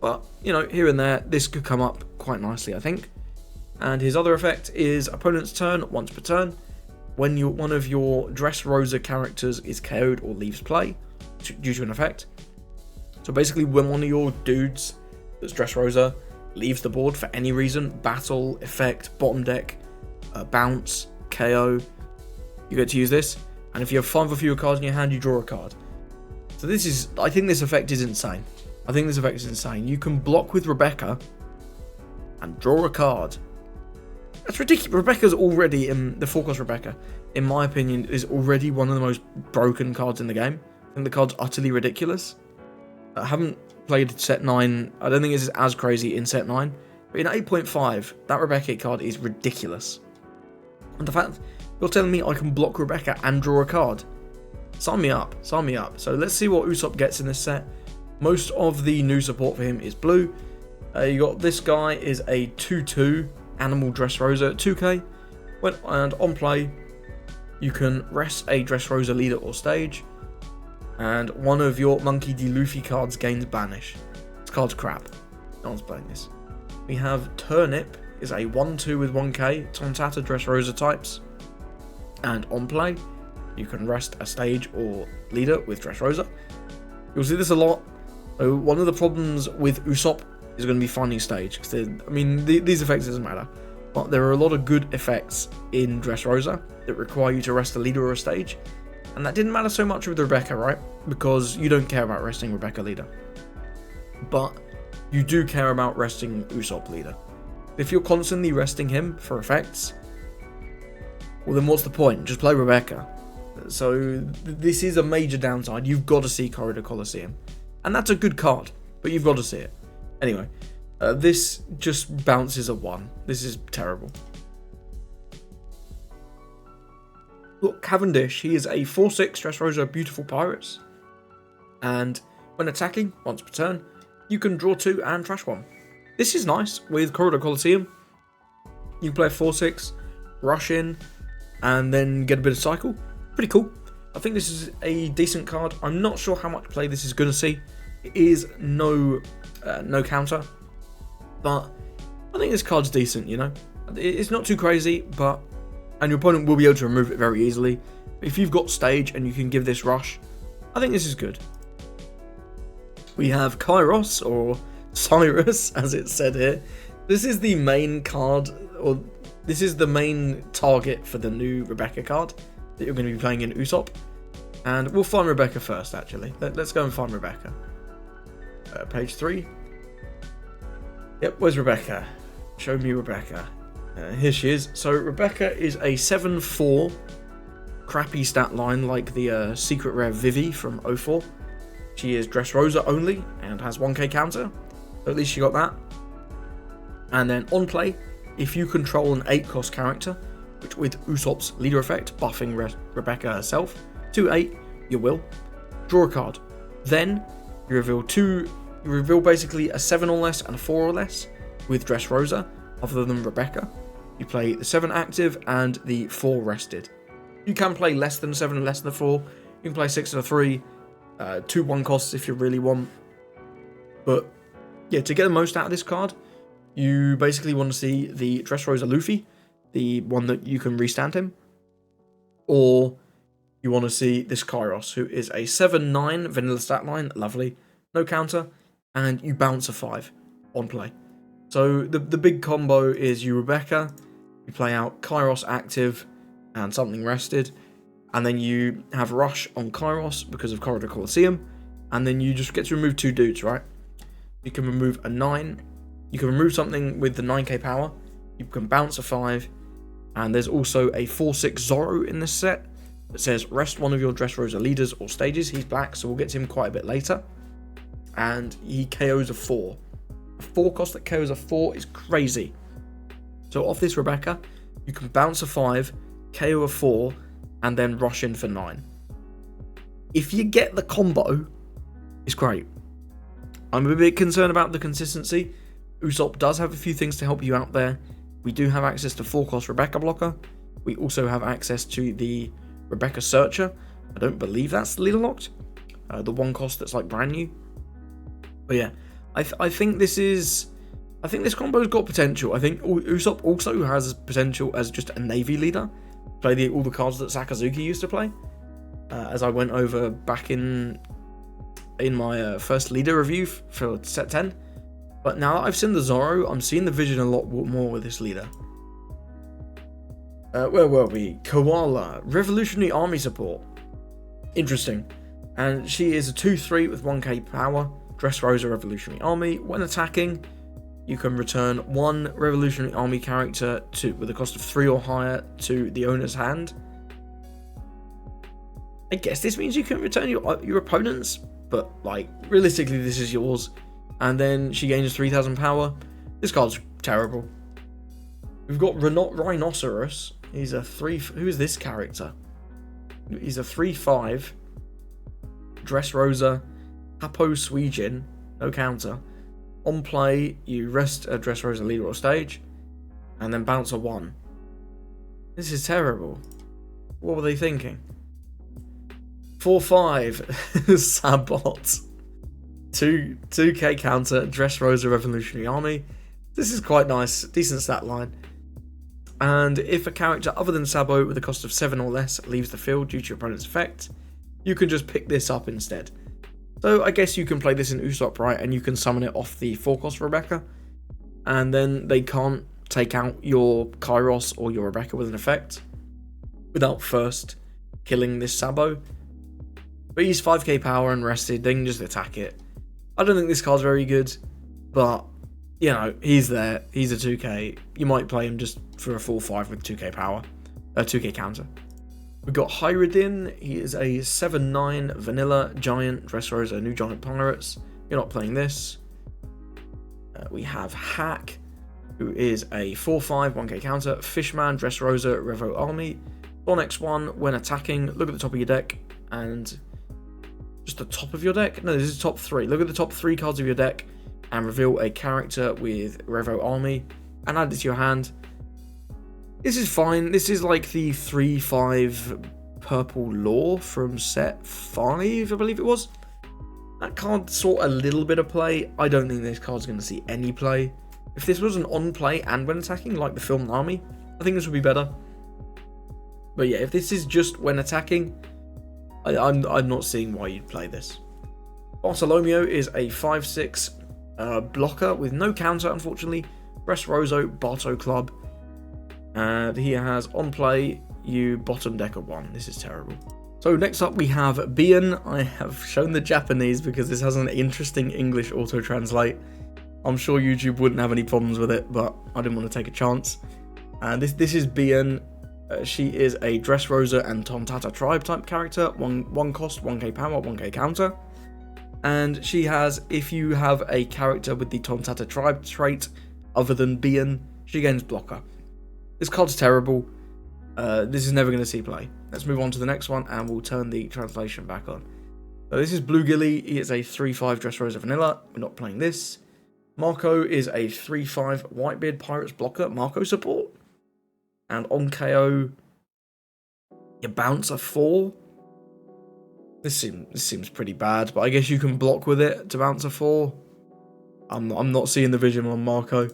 But, you know, here and there, this could come up quite nicely, I think. And his other effect is opponent's turn, once per turn. when one of your Dressrosa characters is KO'd or leaves play due to an effect. So basically, when one of your dudes that's Dressrosa leaves the board for any reason, battle, effect, bottom deck, bounce, KO, you get to use this. And if you have 5 or fewer cards in your hand, you draw a card. So I think this effect is insane. You can block with Rebecca and draw a card. That's ridiculous. Rebecca's already, the 4-cost Rebecca, in my opinion, is already one of the most broken cards in the game. I think the card's utterly ridiculous. I haven't played set 9. I don't think it's as crazy in set 9. But in 8.5, that Rebecca card is ridiculous. And the fact you're telling me I can block Rebecca and draw a card. Sign me up. So let's see what Usopp gets in this set. Most of the new support for him is blue. You got this guy is a 2/2 animal Dressrosa 2k. And on play, you can rest a Dressrosa leader or stage. And one of your Monkey D. Luffy cards gains banish. This card's crap. No one's playing this. We have Turnip is a 1/2 with 1k. Tontata Dressrosa types. And on play, you can rest a stage or leader with Dressrosa. You'll see this a lot. So one of the problems with Usopp is going to be finding stage. These effects doesn't matter. But there are a lot of good effects in Dressrosa that require you to rest a leader or a stage. And that didn't matter so much with Rebecca, right? Because you don't care about resting Rebecca leader. But you do care about resting Usopp leader. If you're constantly resting him for effects, well then what's the point? Just play Rebecca. So this is a major downside. You've got to see Corridor Coliseum. And that's a good card, but you've got to see it. Anyway, this just bounces a 1. This is terrible. Look, Cavendish, he is a 4/6 Dressrosa Beautiful Pirates. And when attacking, once per turn, you can draw 2 and trash 1. This is nice with Corridor Coliseum. You can play a 4/6, rush in, and then get a bit of cycle. Pretty cool. I think this is a decent card. I'm not sure how much play this is going to see. It is no counter, but I think this card's decent, you know. It's not too crazy, and your opponent will be able to remove it very easily. If you've got stage and you can give this rush, I think this is good. We have Kairos, or Cyrus, as it's said here. This is the main card, or this is the main target for the new Rebecca card that you're going to be playing in Usopp. And we'll find Rebecca first, actually. Let's go and find Rebecca. Page 3. Yep, where's Rebecca? Show me Rebecca. Here she is. So Rebecca is a 7/4 crappy stat line like the secret rare Vivi from 04. She is Dressrosa only and has 1k counter. So at least she got that. And then on play, if you control an 8-cost character, which with Usopp's leader effect, buffing Rebecca herself, 2/8, you will draw a card. Then you reveal basically a 7 or less and a 4 or less with Dressrosa, other than Rebecca. You play the 7 active and the 4 rested. You can play less than 7 and less than 4. You can play 6 and a 3, 2 1-costs if you really want. But yeah, to get the most out of this card, you basically want to see the Dressrosa Luffy, the one that you can restand him, or you want to see this Kairos, who is a 7/9 vanilla stat line, lovely, no counter, and you bounce a 5 on play. So the big combo is you Rebecca, you play out Kairos active and something rested, and then you have Rush on Kairos because of Corridor Coliseum, and then you just get to remove 2 dudes, right? You can remove a 9, you can remove something with the 9k power, you can bounce a 5, and there's also a 4/6 Zoro in this set that says rest one of your Dressrosa leaders or stages. He's black, so we'll get to him quite a bit later. And he KOs a 4. A 4-cost that KOs a 4 is crazy. So off this Rebecca, you can bounce a 5, KO a 4, and then rush in for 9. If you get the combo, it's great. I'm a bit concerned about the consistency. Usopp does have a few things to help you out there. We do have access to 4-cost Rebecca blocker. We also have access to the Rebecca Searcher. I don't believe that's leader locked. The 1-cost that's like brand new. But yeah, I think this combo's got potential. I think Usopp also has potential as just a Navy leader. play all the cards that Sakazuki used to play, as I went over back in my first leader review for set 10. But now that I've seen the Zoro, I'm seeing the vision a lot more with this leader. Where were we? Koala, Revolutionary Army support. Interesting. And she is a 2/3 with 1k power, Dressrosa Revolutionary Army. When attacking, you can return one Revolutionary Army character with a cost of 3 or higher to the owner's hand. I guess this means you can return your opponent's, but like realistically this is yours. And then she gains 3000 power. This card's terrible. We've got Rhinoceros. He's a 3. Who is this character? He's a 3/5. Dressrosa, Hapo Suijin, no counter. On play, you rest a Dressrosa leader or stage, and then bounce a 1. This is terrible. What were they thinking? 4/5 Sabot. 2k counter, Dressrosa Revolutionary Army. This is quite nice, decent stat line. And if a character other than Sabo with a cost of 7 or less leaves the field due to your opponent's effect, you can just pick this up instead. So I guess you can play this in Usopp, right, and you can summon it off the 4-cost Rebecca, and then they can't take out your Kairos or your Rebecca with an effect without first killing this Sabo. But he's 5k power and rested, they can just attack it. I don't think this card's very good, but, you know, he's there. He's a 2k. You might play him just for a 4/5 with 2k power, 2k counter. We've got Hyridin. He is a 7/9 vanilla giant Dressrosa New Giant Pirates. You're not playing this. We have Hack, who is a 4/5 1k counter Fishman Dressrosa Revo Army. On X1, when attacking, look at the top of your deck and just the top of your deck? No, this is top 3. Look at the top 3 cards of your deck and reveal a character with Revo Army and add it to your hand. This is fine. This is like the 3/5 purple lore from set 5, I believe it was. That card saw a little bit of play. I don't think this card's going to see any play. If this was an on play and when attacking, like the film Army, I think this would be better. But yeah, if this is just when attacking, I'm not seeing why you'd play this. Bartolomeo is a 5/6 blocker with no counter, unfortunately. Dressrosa Barto Club. And he has on play, you bottom deck a 1. This is terrible. So next up we have Bian. I have shown the Japanese because this has an interesting English auto-translate. I'm sure YouTube wouldn't have any problems with it, but I didn't want to take a chance. And this is Bian. She is a Dressrosa and Tontata tribe type character. One cost, 1k power, 1k counter. And she has, if you have a character with the Tontata tribe trait other than Bian, she gains blocker. This card's terrible. This is never going to see play. Let's move on to the next one and we'll turn the translation back on. So this is Blue Gilly. He is a 3/5 Dressrosa Vanilla. We're not playing this. Marco is a 3/5 Whitebeard Pirates blocker. Marco support. And on KO, you bounce a 4. This seems pretty bad, but I guess you can block with it to bounce a 4. I'm not seeing the vision on Marco.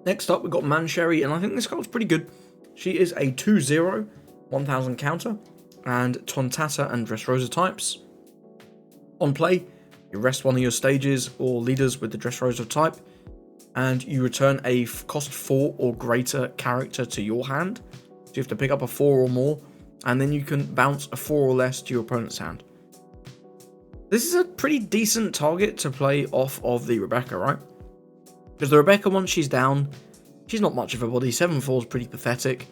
Next up, we've got Mancherry, and I think this card's pretty good. She is a 2/0, 1000 counter, and Tontata and Dressrosa types. On play, you rest one of your stages or leaders with the Dressrosa type, and you return a cost 4 or greater character to your hand. So you have to pick up a 4 or more, and then you can bounce a 4 or less to your opponent's hand. This is a pretty decent target to play off of the Rebecca, right? Because the Rebecca, once she's down, she's not much of a body. 7/4 is pretty pathetic.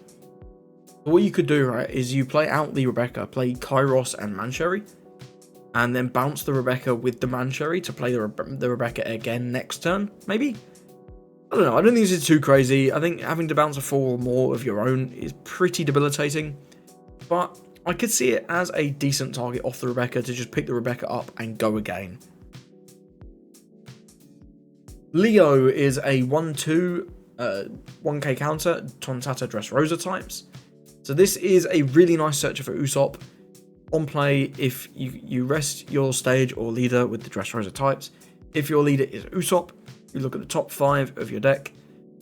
But what you could do, right, is you play out the Rebecca, play Kairos and Mancherry, and then bounce the Rebecca with the Mancherry to play the Rebecca again next turn, maybe? I don't know, I don't think this is too crazy. I think having to bounce a 4 or more of your own is pretty debilitating. But I could see it as a decent target off the Rebecca to just pick the Rebecca up and go again. Leo is a 1/2, 1k counter, Tontata Dressrosa types. So this is a really nice searcher for Usopp. On play, if you rest your stage or leader with the Dressrosa types. If your leader is Usopp, you look at the top 5 of your deck,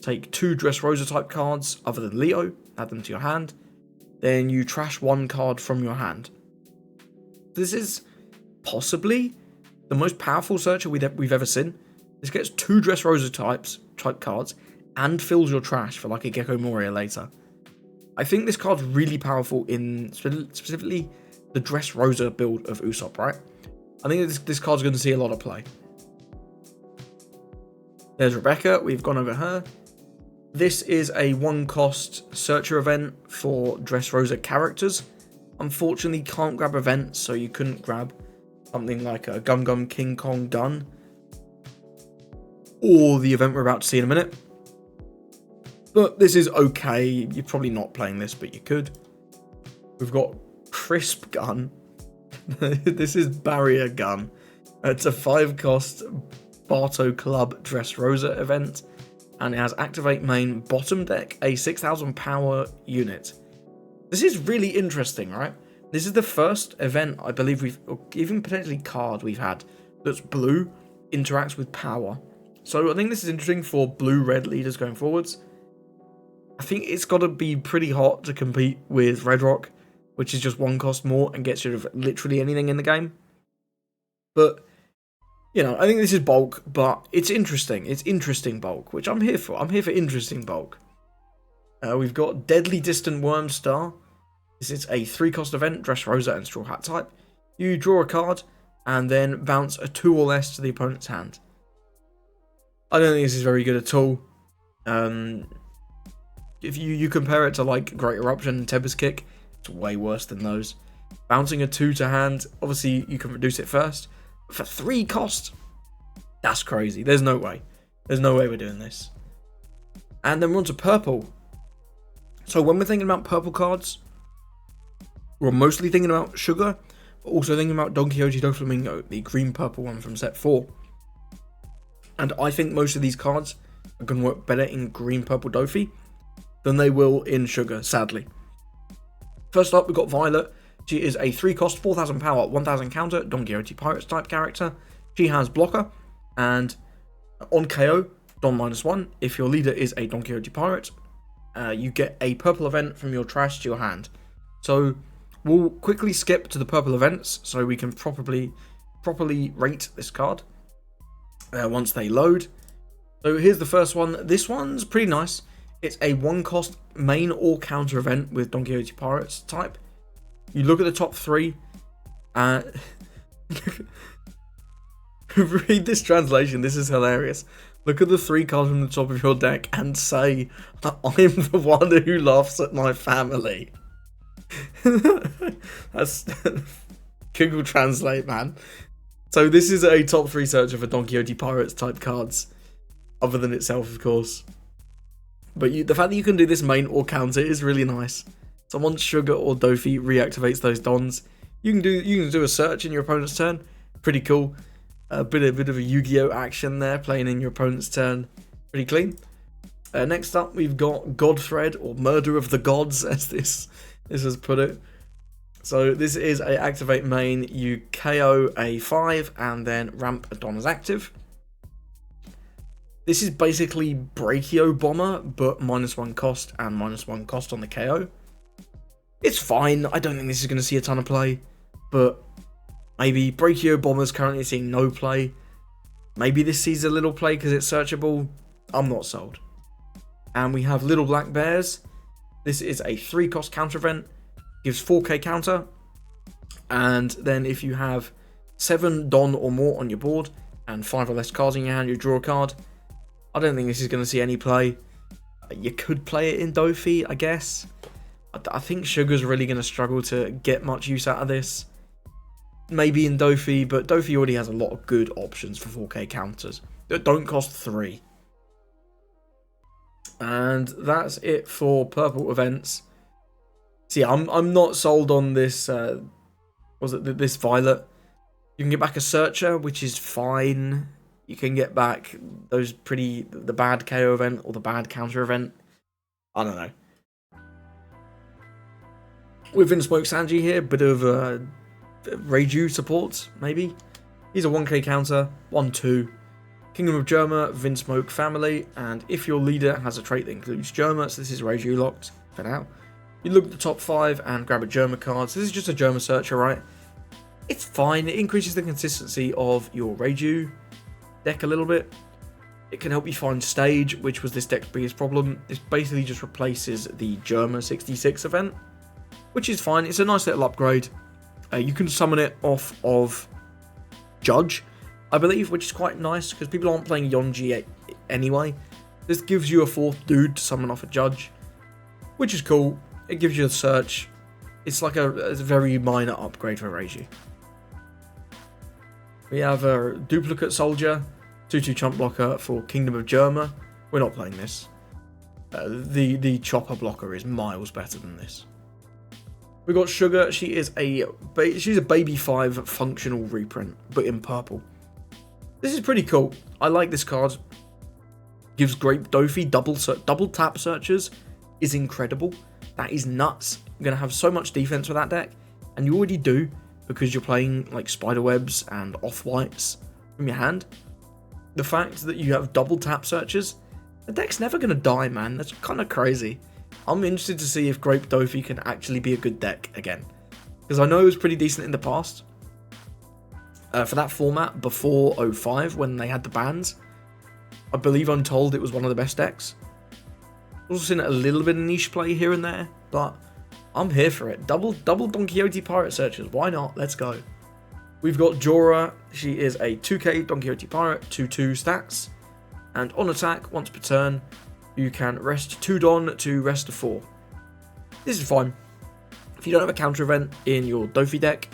take 2 Dressrosa type cards other than Leo, add them to your hand, then you trash one card from your hand. This is possibly the most powerful searcher we've ever seen. This gets 2 Dressrosa type cards and fills your trash for like a Gecko Moria later. I think this card's really powerful in specifically the Dressrosa build of Usopp, right? I think this card's going to see a lot of play. There's Rebecca, we've gone over her. This is a 1-cost searcher event for Dressrosa characters. Unfortunately, can't grab events, so you couldn't grab something like a Gum Gum King Kong gun, or the event we're about to see in a minute. But this is okay. You're probably not playing this, but you could. We've got Crisp Gun. This is Barrier Gun. It's a 5-cost Barto Club Dressrosa event, and it has activate main bottom deck, a 6,000 power unit. This is really interesting, right? This is the first event I believe or even potentially card we've had that's blue interacts with power. So I think this is interesting for blue-red leaders going forwards. I think it's got to be pretty hot to compete with Red Rock, which is just 1 cost more and gets rid of literally anything in the game. But, you know, I think this is bulk, but it's interesting. It's interesting bulk, which I'm here for. I'm here for interesting bulk. We've got Deadly Distant Worm Star. This is a 3-cost event, Dressrosa and Straw Hat type. You draw a card and then bounce a 2 or less to the opponent's hand. I don't think this is very good at all. If you compare it to like Great Eruption and Tempest Kick, it's way worse than those. Bouncing a 2 to hand, obviously you can reduce it first. But for 3 cost, that's crazy. There's no way. There's no way we're doing this. And then we're on to purple. So when we're thinking about purple cards, we're mostly thinking about Sugar, but also thinking about Don Quixote Doflamingo, the green-purple one from set 4. And I think most of these cards are going to work better in green-purple Dofi than they will in Sugar, sadly. First up, we've got Violet. She is a 3-cost, 4,000 power, 1,000 counter, Don Quixote Pirates type character. She has blocker, and on KO, Don -1. If your leader is a Don Quixote Pirate, you get a purple event from your trash to your hand. So we'll quickly skip to the purple events so we can properly rate this card once they load. So here's the first one. This one's pretty nice. It's a 1-cost main or counter event with Don Quixote Pirates type. You look at the top 3 and read this translation. This is hilarious. Look at the 3 cards from the top of your deck and say, I'm the one who laughs at my family. That's Google Translate, man. So this is a top 3 searcher for Don Quixote Pirates type cards, other than itself, of course. But the fact that you can do this main or counter is really nice. So once Sugar or Dofi reactivates those Dons, you can do a search in your opponent's turn. Pretty cool. A bit of a Yu-Gi-Oh action there, playing in your opponent's turn. Pretty clean. Next up, we've got Godthread, or Murder of the Gods, as this has put it. So this is a activate main. You KO a 5 and then ramp a Don as active. This is basically Brachio Bomber, but -1 cost and -1 cost on the KO. It's fine. I don't think this is going to see a ton of play, but maybe Brachio Bomber's currently seeing no play. Maybe this sees a little play because it's searchable. I'm not sold. And we have Little Black Bears. This is a 3-cost counter event. Gives 4k counter. And then if you have 7 Don or more on your board and 5 or less cards in your hand, you draw a card. I don't think this is going to see any play. You could play it in Dofi, I guess. I think Sugar's really going to struggle to get much use out of this. Maybe in Dofi, but Dofi already has a lot of good options for 4k counters that don't cost 3. And that's it for purple events. See, I'm not sold on this. This Violet? You can get back a Searcher, which is fine. You can get back the bad KO event or the bad counter event. I don't know. With Vinsmoke Sanji here, bit of Reiju support, maybe. He's a 1k counter, 1-2. Kingdom of Germa, Vinsmoke family, and if your leader has a trait that includes Germa, so this is Reiju locked for now, You look at the top 5 and grab a Germa card. So this is just a Germa searcher, right? It's fine. It increases the consistency of your Reiju deck a little bit. It can help you find stage, which was this deck's biggest problem. This basically just replaces the Germa 66 event, which is fine. It's a nice little upgrade. You can summon it off of Judge, I believe, which is quite nice because people aren't playing Yonji anyway. This gives you a 4th dude to summon off a Judge, which is cool. It gives you a search. It's like a very minor upgrade for Reiju. We have a duplicate soldier, 2/2 chump blocker for Kingdom of Germa. We're not playing this. The chopper blocker is miles better than this. We got Sugar. She's a baby 5 functional reprint, but in purple. This is pretty cool. I like this card. Gives Grape Dofi double tap searches. Is incredible. That is nuts. You're gonna have so much defense with that deck, and you already do because you're playing like Spiderwebs and Off-Whites from your hand. The fact that you have double tap searches, the deck's never gonna die, man. That's kind of crazy. I'm interested to see if Grape Dofi can actually be a good deck again, because I know it was pretty decent in the past. For that format before 05 when they had the bans, I believe I'm told it was one of the best decks. I've also seen a little bit of niche play here and there, but I'm here for it. Double Don Quixote Pirate Searchers, why not? Let's go. We've got Jorah. She is a 2k Don Quixote Pirate, 2/2 stats, and on attack, once per turn, you can rest 2 Don to rest a 4. This is fine. If you don't have a counter event in your Dofi deck,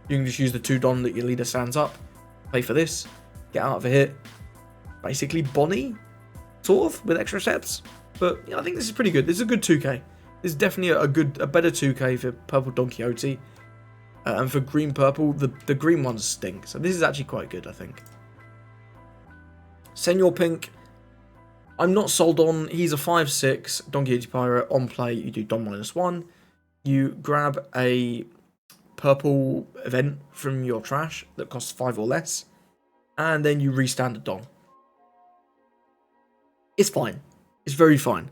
you can just use the 2 Don that your leader stands up, play for this, get out of a hit. Basically Bonnie, sort of, with extra sets. But yeah, I think this is pretty good. This is a good 2k. This is definitely a better 2k for purple Don Quixote. And for green purple, the green ones stink. So this is actually quite good, I think. Senor Pink, I'm not sold on. He's a 5/6 Don Quixote Pirate. On play, you do Don -1. You grab a purple event from your trash that costs 5 or less. And then you restand a Don. It's fine. It's very fine.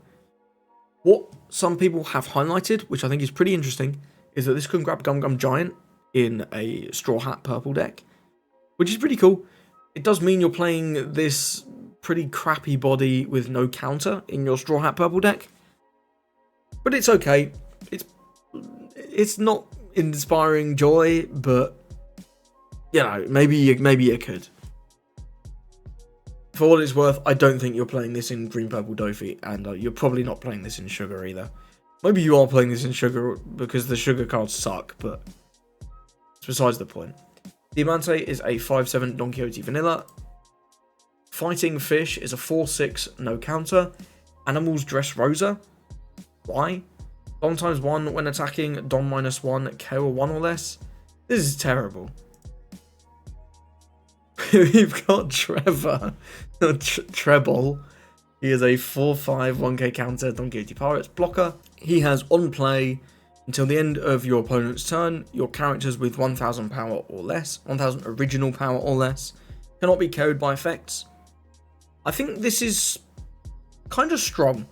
What some people have highlighted, which I think is pretty interesting, is that this can grab Gum Gum Giant in a Straw Hat purple deck, which is pretty cool. It does mean you're playing this pretty crappy body with no counter in your Straw Hat purple deck, but it's okay. It's not inspiring joy, but you know, maybe you could. For what it's worth, I don't think you're playing this in green purple Dofi, and you're probably not playing this in Sugar either. Maybe you are playing this in Sugar because the Sugar cards suck, but it's besides the point. Diamante is a 5/7 Don Quixote Vanilla. Fighting Fish is a 4/6 no counter. Animals Dressrosa. Why? Don ×1 when attacking, Don -1, KO 1 or less. This is terrible. We've got Trevor. Treble. He is a 4/5 1k counter Don Quixote Pirates blocker. He has on play until the end of your opponent's turn. Your characters with 1000 power or less, 1000 original power or less, cannot be KO'd by effects. I think this is kind of strong.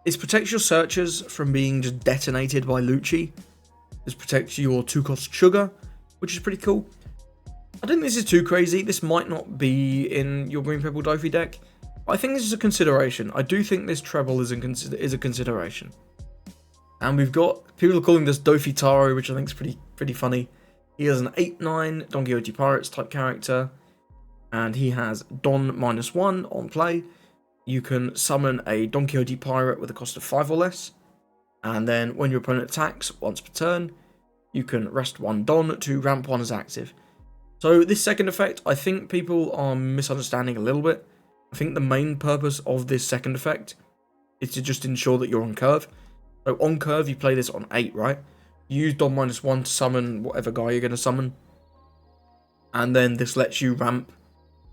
This protects your searchers from being just detonated by Lucci. This protects your 2-cost Sugar, which is pretty cool. I don't think this is too crazy. This might not be in your green purple Dofi deck, but I think this is a consideration. I do think this treble is a consideration. And we've got, people are calling this Dofi Taro, which I think is pretty funny. He has an 8/9 Don Quixote Pirates type character, and he has Don -1 on play. You can summon a Don Quixote Pirate with a cost of 5 or less, and then when your opponent attacks once per turn, you can rest 1 Don to ramp 1 as active. So this second effect, I think people are misunderstanding a little bit. I think the main purpose of this second effect is to just ensure that you're on curve. So on curve, you play this on 8, right? You use Don -1 to summon whatever guy you're going to summon. And then this lets you ramp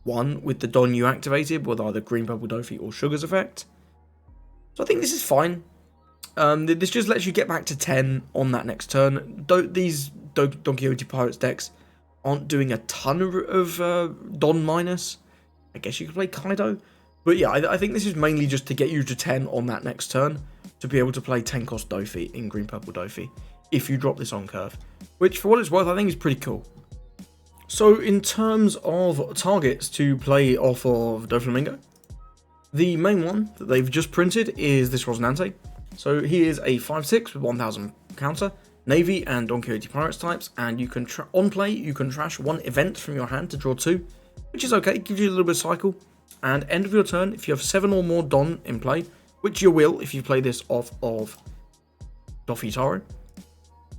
1 with the Don you activated with either green purple Dofi or Sugar's effect. So I think this is fine. This just lets you get back to 10 on that next turn. These Don Quixote Pirates decks aren't doing a ton of Don minus. I guess you could play Kaido. But yeah, I think this is mainly just to get you to 10 on that next turn, to be able to play 10 cost Dofi in green purple Dofi if you drop this on curve, which for what it's worth I think is pretty cool. So in terms of targets to play off of Doflamingo, the main one that they've just printed is this Rosinante. So he is a 5/6 with 1000 counter, Navy and Don Quixote Pirates types, and you can on play you can trash one event from your hand to draw 2, which is okay, gives you a little bit of cycle. And end of your turn, if you have 7 or more Don in play, which you will if you play this off of Dofi Taro,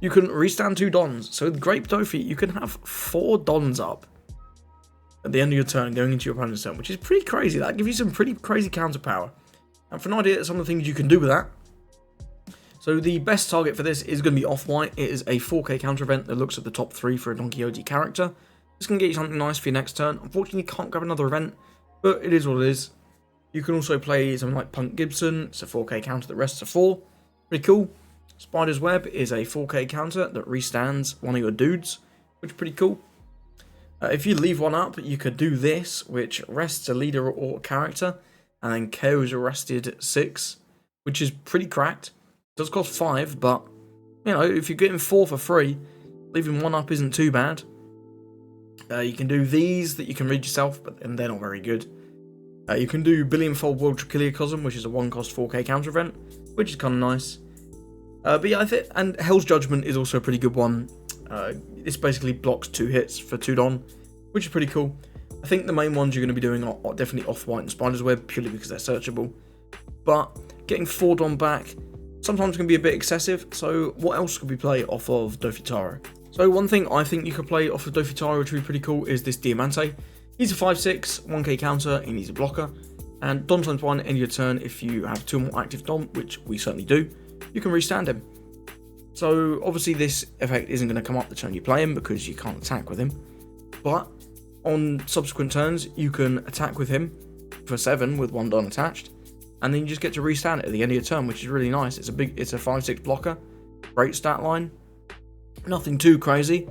you can restand 2 Dons. So with Grape Dofi, you can have 4 Dons up at the end of your turn going into your opponent's turn, which is pretty crazy. That gives you some pretty crazy counter power. And for an idea of some of the things you can do with that, so the best target for this is going to be Off-White. It is a 4k counter event that looks at the top 3 for a Don Quixote character. This can get you something nice for your next turn. Unfortunately, you can't grab another event, but it is what it is. You can also play something like Punk Gibson. It's a 4k counter that rests a 4. Pretty cool. Spider's Web is a 4k counter that restands one of your dudes, which is pretty cool. If you leave one up, you could do this, which rests a leader or character, and then KOs a rested 6, which is pretty cracked. It does cost 5, but, you know, if you're getting 4 for free, leaving one up isn't too bad. You can do these that you can read yourself, but they're not very good. You can do Billionfold World Trichiliacosm, which is a 1-cost 4k counter event, which is kind of nice. But yeah, and Hell's Judgment is also a pretty good one. This basically blocks 2 hits for 2 Don, which is pretty cool. I think the main ones you're going to be doing are definitely Off-White and Spider's Web, purely because they're searchable. But getting 4 Don back sometimes can be a bit excessive, so what else could we play off of Dofi Taro? So one thing I think you could play off of Dofi Taro, which would be pretty cool, is this Diamante. He's a 5/6, 1k counter, he needs a blocker, and Don times 1 end of your turn. If you have 2 more active Don, which we certainly do, you can restand him. So obviously this effect isn't going to come up the turn you play him because you can't attack with him, but on subsequent turns you can attack with him for 7 with 1 Don attached, and then you just get to restand it at the end of your turn, which is really nice. It's a 5/6 blocker, great stat line, nothing too crazy.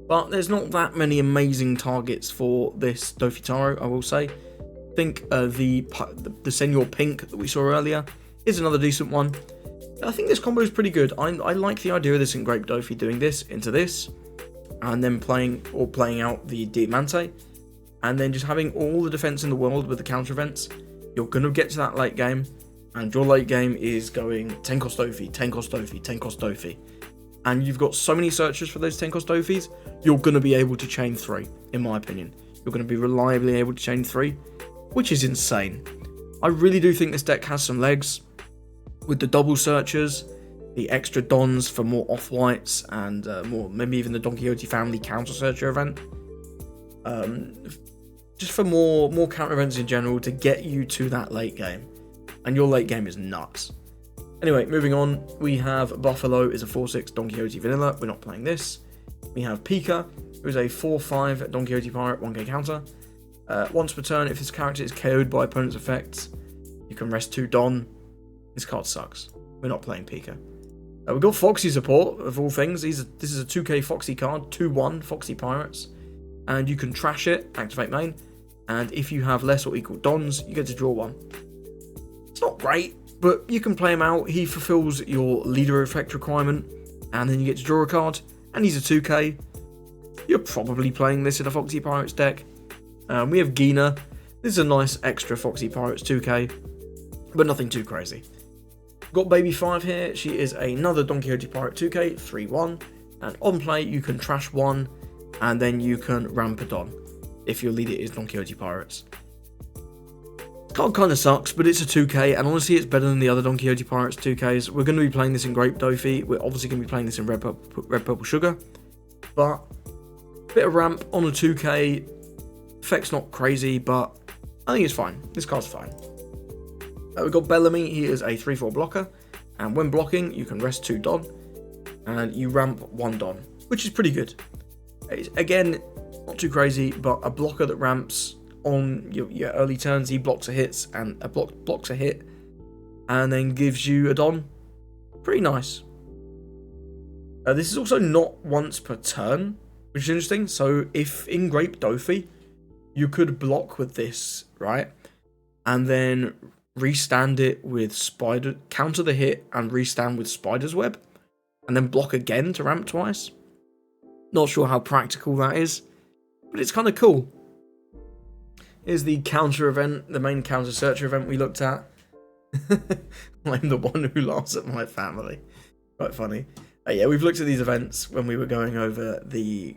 But there's not that many amazing targets for this Dofi Taro, I will say. I think the Senor Pink that we saw earlier is another decent one. I think this combo is pretty good. I like the idea of this in Grape Dofi, doing this into this, and then playing out the Diamante, and then just having all the defense in the world with the counter events. You're going to get to that late game, and your late game is going 10 cost Dofi, 10 cost Dofi, 10 cost Dofi. And you've got so many searches for those 10 cost Dofis, you're going to be able to chain 3, in my opinion. You're going to be reliably able to chain 3, which is insane. I really do think this deck has some legs, with the double searchers, the extra Dons for more Off-Whites, and more, maybe even the Don Quixote family counter searcher event. Just for more counter events in general to get you to that late game. And your late game is nuts. Anyway, moving on, we have Buffalo is a 4/6 Don Quixote Vanilla. We're not playing this. We have Pika, who is a 4/5 Don Quixote Pirate, 1k counter. Once per turn, if this character is KO'd by opponent's effects, you can rest 2 Don. This card sucks. We're not playing Pika. We've got Foxy support, of all things. This is a 2k Foxy card, 2/1 Foxy Pirates. And you can trash it, activate main. And if you have less or equal Dons, you get to draw 1. It's not great, but you can play him out. He fulfills your leader effect requirement, and then you get to draw a card, and he's a 2k. You're probably playing this in a Foxy Pirates deck. We have Gina. This is a nice extra Foxy Pirates 2k, but nothing too crazy. Got Baby 5 here. She is another Don Quixote Pirate 2k, 3/1, and on play you can trash 1, and then you can ramp a Don, if your leader is Don Quixote Pirates. Card kind of sucks, but it's a 2k, and honestly it's better than the other Don Quixote Pirates 2ks. We're going to be playing this in Grape Dofi. We're obviously going to be playing this in Red Purple Sugar, but a bit of ramp on a 2k. Effect's not crazy, but I think it's fine. This card's fine. We've got Bellamy. He is a 3/4 blocker, and when blocking you can rest 2 Don, and you ramp 1 Don, which is pretty good. It's, again, not too crazy, but a blocker that ramps on your early turns. He blocks a hit, and blocks a hit, and then gives you a Don. Pretty nice. This is also not once per turn, which is interesting. So if in Grape Dofi, you could block with this, right? And then restand it with spider, counter the hit and restand with spider's web, and then block again to ramp twice. Not sure how practical that is, but it's kind of cool. Here's the counter event, the main counter searcher event we looked at. I'm the one who laughs at my family. Quite funny. Yeah, we've looked at these events when we were going over the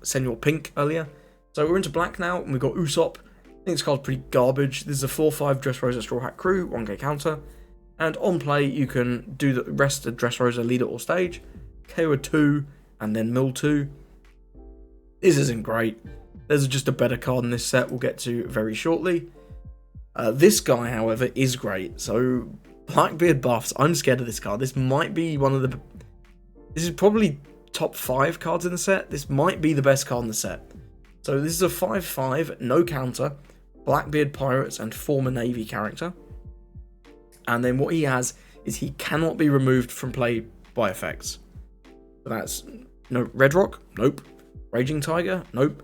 Senor Pink earlier. So we're into black now, and we've got Usopp. I think this card's pretty garbage. This is a 4/5 Dressrosa Straw Hat Crew, 1k counter. And on play, you can do the rest of Dressrosa leader or stage, KO 2, and then mill 2. This isn't great. There's just a better card in this set we'll get to very shortly. This guy, however, is great. So, Blackbeard buffs. I'm scared of this card. This might be one of the... This is probably top 5 cards in the set. This might be the best card in the set. So, this is a 5/5, no counter, Blackbeard Pirates and former Navy character. And then what he has is he cannot be removed from play by effects. So that's no Red Rock, nope. Raging Tiger, nope.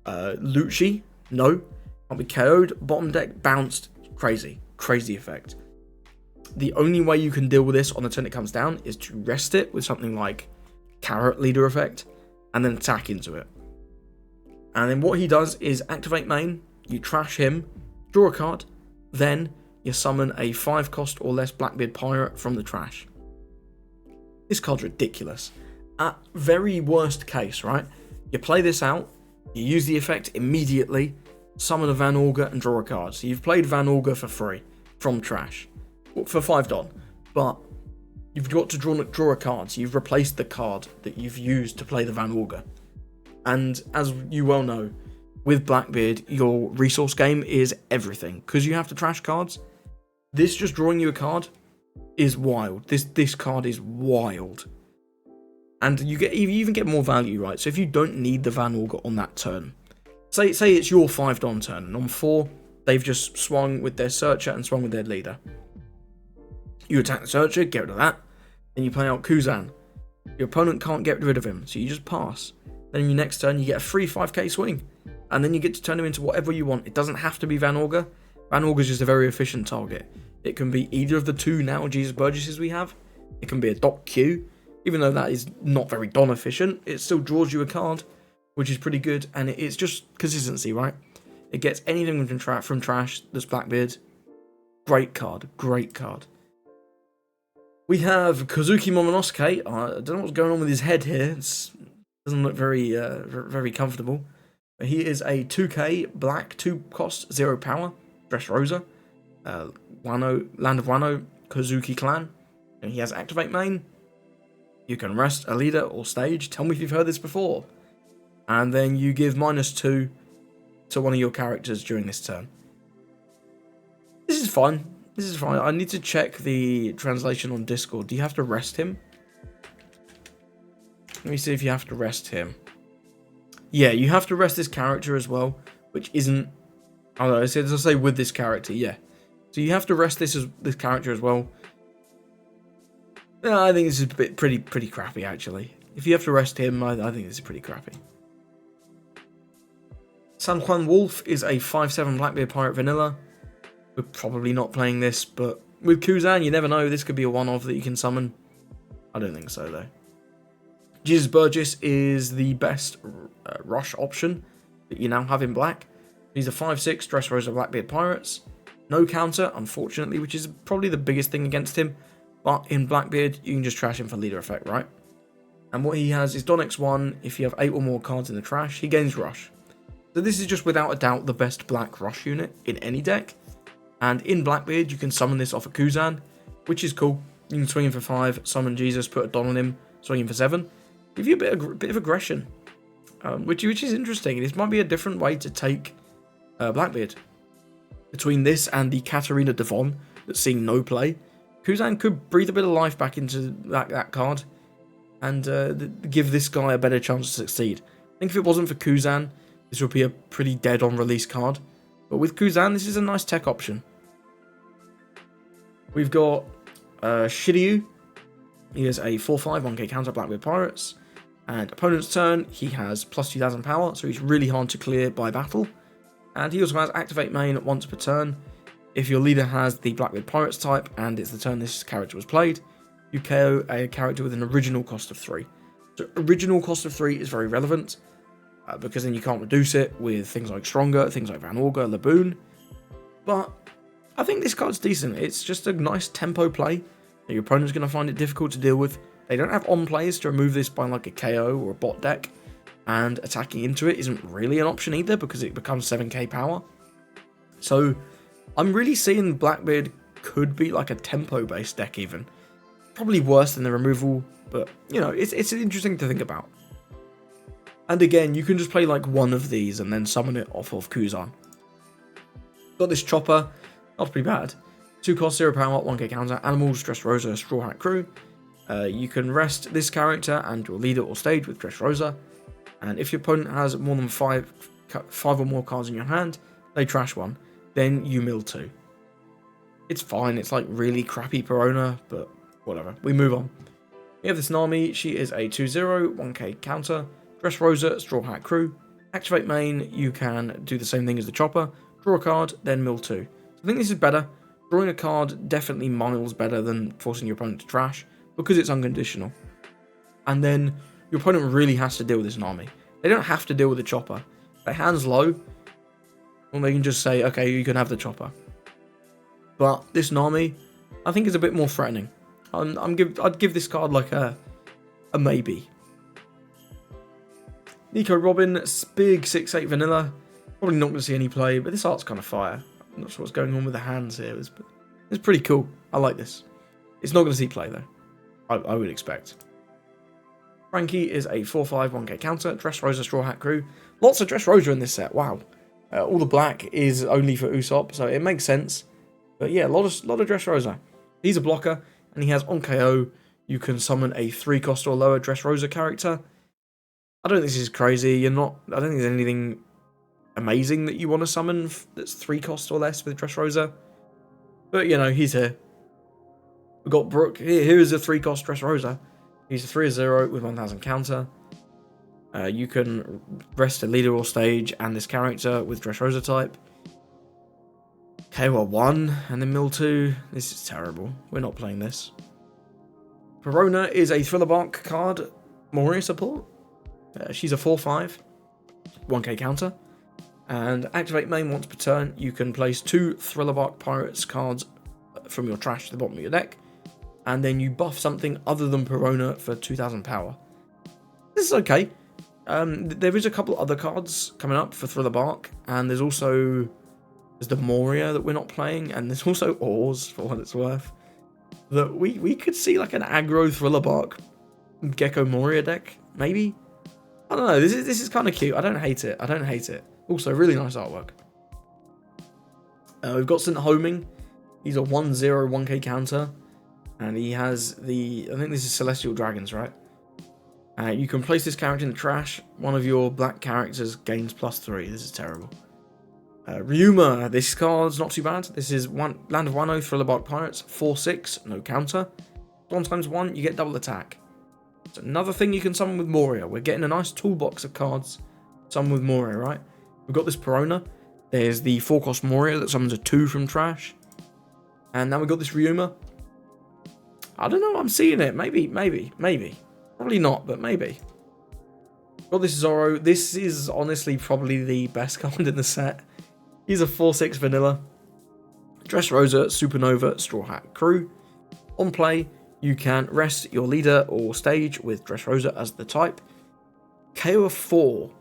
Lucci, no. Can't be KO'd. Bottom deck, bounced. Crazy effect. The only way you can deal with this on the turn it comes down is to rest it with something like Carrot Leader effect and then attack into it. And then what he does is activate main, you trash him, draw a card, then you summon a 5 cost or less Blackbeard Pirate from the trash. This card's ridiculous. At very worst case, right? You play this out, you use the effect immediately, summon a Van Augur and draw a card. So you've played Van Augur for free from trash, for 5 Don, but you've got to draw a card. So you've replaced the card that you've used to play the Van Augur. And as you well know, with Blackbeard, your resource game is everything because you have to trash cards. This just drawing you a card is wild. This card is wild. And you even get more value, right? So if you don't need the Van Augur on that turn, say it's your 5 Don turn, and on 4, they've just swung with their Searcher and swung with their leader. You attack the Searcher, get rid of that, then you play out Kuzan. Your opponent can't get rid of him, so you just pass. Then in your next turn, you get a free 5k swing, and then you get to turn him into whatever you want. It doesn't have to be Van Augur. Van Augur is just a very efficient target. It can be either of the 2 now Jesus Burgesses we have. It can be a Doc Q. Even though that is not very Don efficient, it still draws you a card, which is pretty good, and it's just consistency, right? It gets anything from trash that's Blackbeard. Great card. We have Kozuki Momonosuke. I don't know what's going on with his head here. It doesn't look very comfortable. But he is a 2k black, 2 cost, 0 power, Dressrosa, Land of Wano, Kozuki clan, and he has activate main. You can rest a leader or stage. Tell me if you've heard this before. And then you give -2 to one of your characters during this turn. This is fine. I need to check the translation on Discord. Do you have to rest him? Let me see if you have to rest him. Yeah, you have to rest this character as well, which isn't... Oh no, it says I say with this character, yeah. So you have to rest this character as well. Yeah, I think this is pretty crappy, actually. If you have to rest him, I think this is pretty crappy. San Juan Wolf is a 5/7 Blackbeard Pirate Vanilla. We're probably not playing this, but with Kuzan, you never know. This could be a one-off that you can summon. I don't think so, though. Jesus Burgess is the best rush option that you now have in black. He's a 5/6 Dressrosa Blackbeard Pirates. No counter, unfortunately, which is probably the biggest thing against him. But in Blackbeard, you can just trash him for leader effect, right? And what he has is Don X1. If you have 8 or more cards in the trash, he gains rush. So this is just without a doubt the best black rush unit in any deck. And in Blackbeard, you can summon this off of Kuzan, which is cool. You can swing him for 5, summon Jesus, put a Don on him, swing him for 7. Give you a bit of aggression, which is interesting. This might be a different way to take Blackbeard. Between this and the Katarina Devon that's seeing no play, Kuzan could breathe a bit of life back into that card and give this guy a better chance to succeed. I think if it wasn't for Kuzan, this would be a pretty dead on release card. But with Kuzan, this is a nice tech option. We've got Shiryu. He is a 4/5 1k counter Blackbeard Pirates. And opponent's turn, he has plus 2000 power, so he's really hard to clear by battle. And he also has activate main once per turn. If your leader has the Blackbeard Pirates type and it's the turn this character was played, you KO a character with an original cost of 3. So original cost of 3 is very relevant, because then you can't reduce it with things like Stronger, things like Van Augur, Laboon. But I think this card's decent. It's just a nice tempo play that your opponent's going to find it difficult to deal with. They don't have on plays to remove this by like a KO or a bot deck, and attacking into it isn't really an option either because it becomes 7k power. So I'm really seeing Blackbeard could be like a tempo based deck even. Probably worse than the removal, but you know, it's interesting to think about. And again, you can just play like one of these and then summon it off of Kuzan. Got this Chopper, not pretty bad. 2 cost, 0 power, 1k counter, Animals, Dressrosa, Straw Hat Crew. You can rest this character and your leader or stage with Dressrosa. And if your opponent has more than 5 or more cards in your hand, they trash one. Then you mill 2. It's fine, it's like really crappy Perona, but whatever. We move on. We have this Nami, she is a 2/0, 1k counter, Dressrosa, Straw Hat Crew. Activate main, you can do the same thing as the Chopper, draw a card, then mill 2. So I think this is better. Drawing a card definitely miles better than forcing your opponent to trash, because it's unconditional. And then your opponent really has to deal with this Nami. They don't have to deal with the Chopper. If their hand's low, well, they can just say, okay, you can have the Chopper. But this Nami, I think is a bit more threatening. I'd give this card like a maybe. Nico Robin, big 6/8 vanilla. Probably not going to see any play, but this art's kind of fire. I'm not sure what's going on with the hands here. It's pretty cool. I like this. It's not going to see play though. I would expect. Frankie is a 4/5 1k counter. Dressrosa, Straw Hat Crew. Lots of Dressrosa in this set. Wow. All the black is only for Usopp, so it makes sense. But yeah, a lot of Dressrosa. He's a blocker, and he has on KO. You can summon a 3 cost or lower Dressrosa character. I don't think this is crazy. I don't think there's anything amazing that you want to summon that's 3 cost or less with Dressrosa. But you know, he's here. We've got Brook. Here is a 3 cost Dressrosa. He's a 3/0 with 1000 counter. You can rest a leader or stage and this character with Dressrosa type. KO 1 and then mill 2. This is terrible. We're not playing this. Perona is a Thriller Bark card. Moria support. She's a 4/5. 1k counter. And activate main once per turn. You can place 2 Thriller Bark Pirates cards from your trash to the bottom of your deck. And then you buff something other than Perona for 2000 power. This is okay. There is a couple other cards coming up for Thriller Bark, and there's the Moria that we're not playing, and there's also Oars, for what it's worth. That we could see like an aggro Thriller Bark Gecko Moria deck, maybe? I don't know, this is kind of cute. I don't hate it. Also, really nice artwork. We've got St. Homing. He's a 1/0 1k counter. And he has I think this is Celestial Dragons, right? You can place this character in the trash. One of your black characters gains +3. This is terrible. Ryuma, this card's not too bad. This is Land of Wano, Thriller Bark Pirates, 4/6, no counter. 1x1, you get double attack. It's another thing you can summon with Moria. We're getting a nice toolbox of cards summon with Moria, right? We've got this Perona. There's the 4 cost Moria that summons a 2 from trash. And now we've got this Ryuma. I don't know, I'm seeing it. Maybe. Probably not, but maybe. Got this Zoro. This is honestly probably the best card in the set. He's a 4/6 vanilla. Dressrosa, Supernova, Straw Hat Crew. On play, you can rest your leader or stage with Dressrosa as the type. KO 4,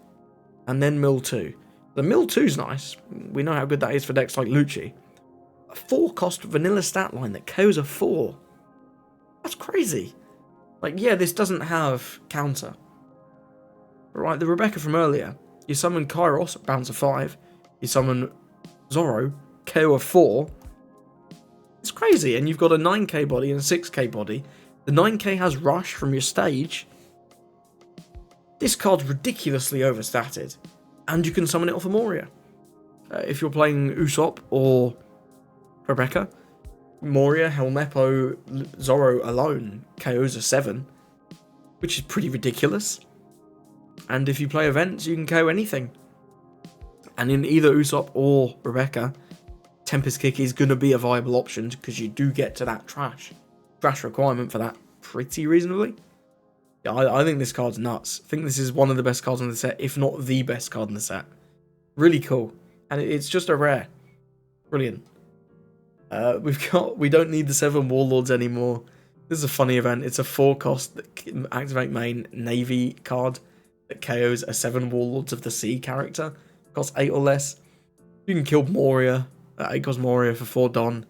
and then mill 2. The mill 2's nice. We know how good that is for decks like Lucci. A 4 cost vanilla stat line that KOs a 4. That's crazy. Like, yeah, this doesn't have counter. But right, the Rebecca from earlier. You summon Kairos, bounce a 5. You summon Zoro, KO a 4. It's crazy. And you've got a 9k body and a 6k body. The 9k has rush from your stage. This card's ridiculously overstatted. And you can summon it off of Moria. If you're playing Usopp or Rebecca, Moria, Helmeppo, Zoro alone KOs a 7, which is pretty ridiculous. And if you play events, you can KO anything. And in either Usopp or Rebecca, Tempest Kick is going to be a viable option because you do get to that trash requirement for that pretty reasonably. Yeah, I think this card's nuts. I think this is one of the best cards in the set, if not the best card in the set. Really cool. And it's just a rare. Brilliant. We don't need the 7 Warlords anymore. This is a funny event. It's a 4 cost that activate main Navy card that KOs a 7 Warlords of the Sea character. Costs 8 or less. You can kill Moria. 8 cost Moria for 4 Don.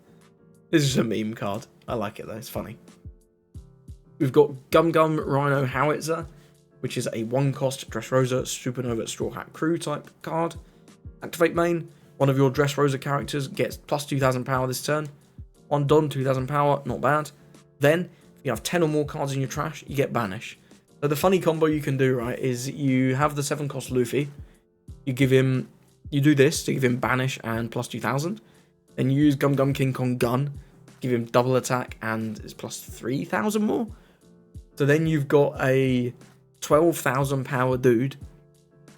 This is a meme card. I like it though. It's funny. We've got Gum Gum Rhino Howitzer, which is a 1 cost Dressrosa Supernova Straw Hat Crew type card. Activate main. One of your Dressrosa characters gets plus 2,000 power this turn. 1 Don, 2,000 power, not bad. Then, if you have 10 or more cards in your trash, you get Banish. So the funny combo you can do, right, is you have the 7 cost Luffy. You do this to give him Banish and plus 2,000. Then you use Gum Gum King Kong Gun, give him double attack and it's plus 3,000 more. So then you've got a 12,000 power dude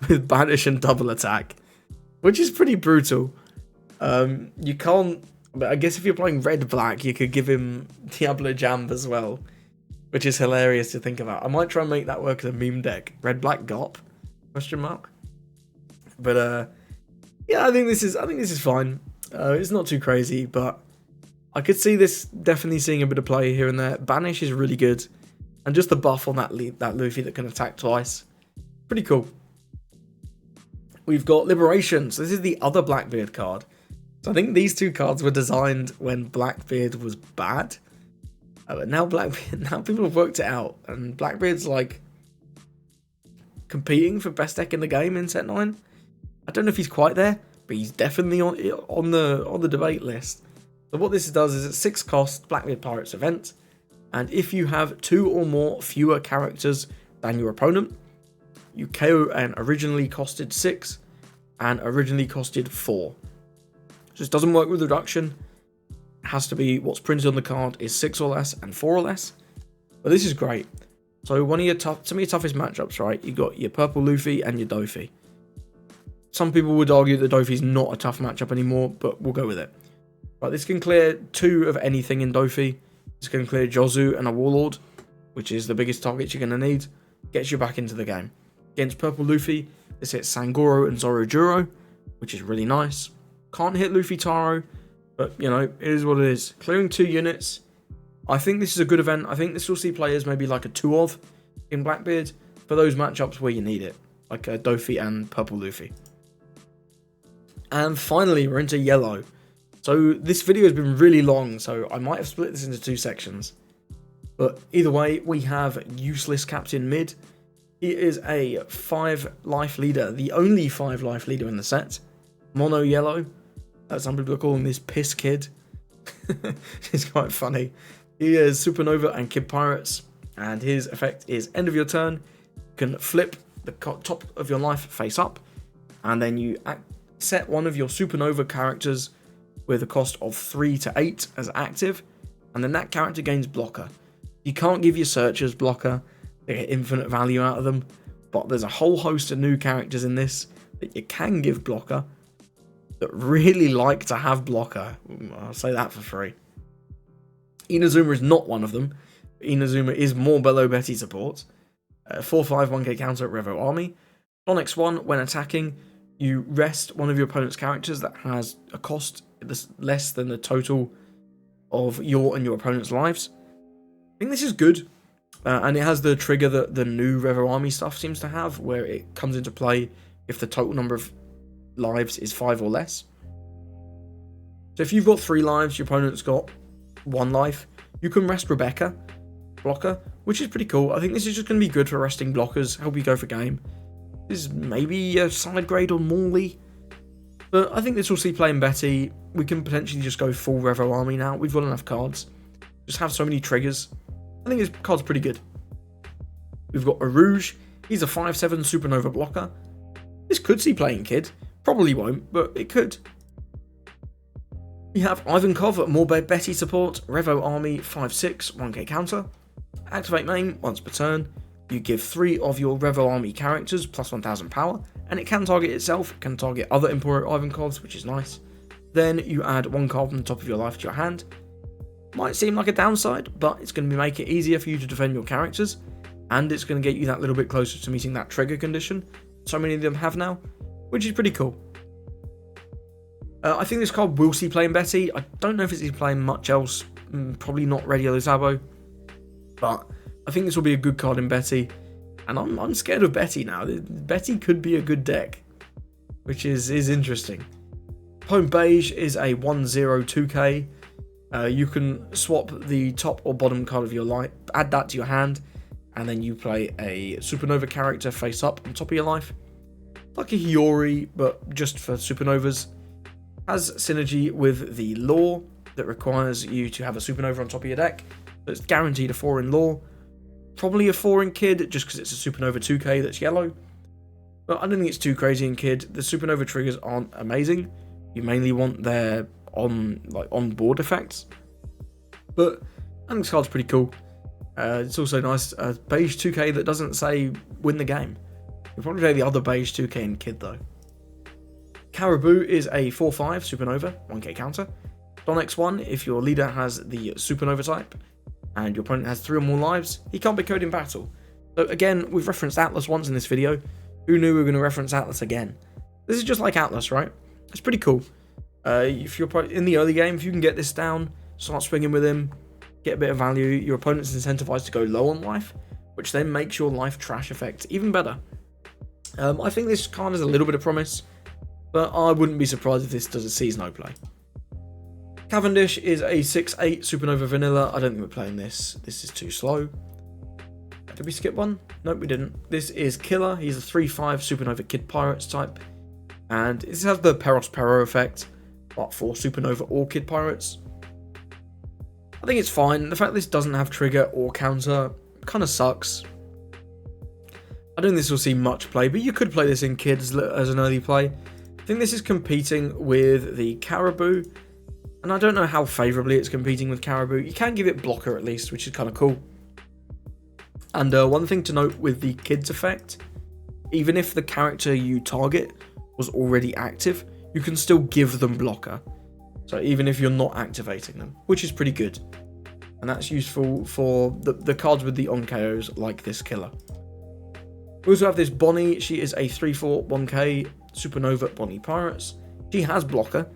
with Banish and double attack, which is pretty brutal. You can't, but I guess if you're playing red-black, you could give him Diablo Jamb as well, which is hilarious to think about. I might try and make that work as a meme deck. Red-black Gop? Question mark. But yeah, I think this is fine. It's not too crazy, but I could see this definitely seeing a bit of play here and there. Banish is really good, and just the buff on that Luffy that can attack twice, pretty cool. We've got Liberation. So this is the other Blackbeard card. So I think these 2 cards were designed when Blackbeard was bad. But now people have worked it out. And Blackbeard's like competing for best deck in the game in set 9. I don't know if he's quite there, but he's definitely on the debate list. So what this does is it's 6 cost Blackbeard Pirates event. And if you have 2 or fewer characters than your opponent, you KO an originally costed 6 and originally costed 4. So this doesn't work with reduction. It has to be what's printed on the card is 6 or less and 4 or less. But this is great. So one of your toughest matchups, right? You got your purple Luffy and your Dofi. Some people would argue that Dofi's not a tough matchup anymore, but we'll go with it. Right, this can clear 2 of anything in Dofi. This can clear Jozu and a Warlord, which is the biggest target you're going to need. Gets you back into the game. Against purple Luffy, this hits Sangoro and Zorojuro, which is really nice. Can't hit Luffy Taro, but you know, it is what it is. Clearing 2 units. I think this is a good event. I think this will see players maybe like a 2 of in Blackbeard for those matchups where you need it, like Dofi and purple Luffy. And finally, we're into yellow. So this video has been really long, so I might have split this into 2 sections. But either way, we have Useless Captain Mid. He is a 5 life leader, the only 5 life leader in the set. Mono yellow. Some people are calling this Piss Kid. It's quite funny. He is Supernova and Kid Pirates, and his effect is end of your turn. You can flip the top of your life face up, and then you set one of your Supernova characters with a cost of 3 to 8 as active, and then that character gains blocker. You can't give your searchers blocker. They get infinite value out of them, but there's a whole host of new characters in this that you can give blocker that really like to have blocker. I'll say that for free. Inazuma is not one of them. Inazuma is more below Betty support. 4/5 1k counter at Revo Army. On X1, when attacking, you rest one of your opponent's characters that has a cost less than the total of your and your opponent's lives. I think this is good. And it has the trigger that the new Revo Army stuff seems to have, where it comes into play if the total number of lives is 5 or less. So if you've got 3 lives, your opponent's got 1 life, you can rest Rebecca, blocker, which is pretty cool. I think this is just going to be good for resting blockers, help you go for game. This is maybe a side grade on Morley, but I think this will see play in Betty. We can potentially just go full Revo Army now. We've got enough cards. Just have so many triggers. I think his card's pretty good. We've got a Rouge. He's a 5/7 Supernova blocker. This could see playing Kid. Probably won't, but it could. We have Ivankov, more Betty support. Revo Army, 5/6, 1k counter. Activate main once per turn. You give 3 of your Revo Army characters plus 1,000 power, and it can target itself. It can target other Emporio Ivankovs, which is nice. Then you add 1 card from the top of your life to your hand. Might seem like a downside, but it's going to make it easier for you to defend your characters, and it's going to get you that little bit closer to meeting that trigger condition so many of them have now, which is pretty cool. I think this card will see play in Betty. I don't know if it's playing much else, probably not regular Zabo, but I think this will be a good card in Betty, and I'm scared of Betty now. Betty could be a good deck, which is interesting. Home Beige is a 1/0 2k. You can swap the top or bottom card of your life, add that to your hand, and then you play a Supernova character face up on top of your life. Like a Hiyori, but just for Supernovas. Has synergy with the lore that requires you to have a Supernova on top of your deck. So it's guaranteed a 4 in lore. Probably a 4 in Kid, just because it's a Supernova 2k that's yellow. But I don't think it's too crazy in Kid. The Supernova triggers aren't amazing. You mainly want their on-board effects. But I think this card's pretty cool. It's also nice. Beige 2k that doesn't say win the game. You'll probably play the other Beige 2k in Kid though. Caribou is a 4/5 Supernova, 1k counter. Don X1, if your leader has the Supernova type, and your opponent has 3 or more lives, he can't be KO'd in battle. So again, we've referenced Atlas once in this video. Who knew we were going to reference Atlas again? This is just like Atlas, right? It's pretty cool. If you're in the early game, if you can get this down, start swinging with him, get a bit of value, your opponent's incentivized to go low on life, which then makes your life trash effect even better. I think this card has a little bit of promise, but I wouldn't be surprised if this does a season play. Cavendish is a 6/8 Supernova Vanilla. I don't think we're playing this. This is too slow. Did we skip one? Nope, we didn't. This is Killer. He's a 3/5 Supernova Kid Pirates type. And this has the Peros Pero effect, but for Supernova or Kid Pirates. I think it's fine. The fact this doesn't have trigger or counter kind of sucks. I don't think this will see much play, but you could play this in Kids as an early play. I think this is competing with the Caribou, and I don't know how favourably it's competing with Caribou. You can give it blocker at least, which is kind of cool. And one thing to note with the Kids effect, even if the character you target was already active, you can still give them blocker. So even if you're not activating them, which is pretty good. And that's useful for the cards with the on KOs like this Killer. We also have this Bonnie. She is a 3/4 1k Supernova Bonnie Pirates. She has blocker,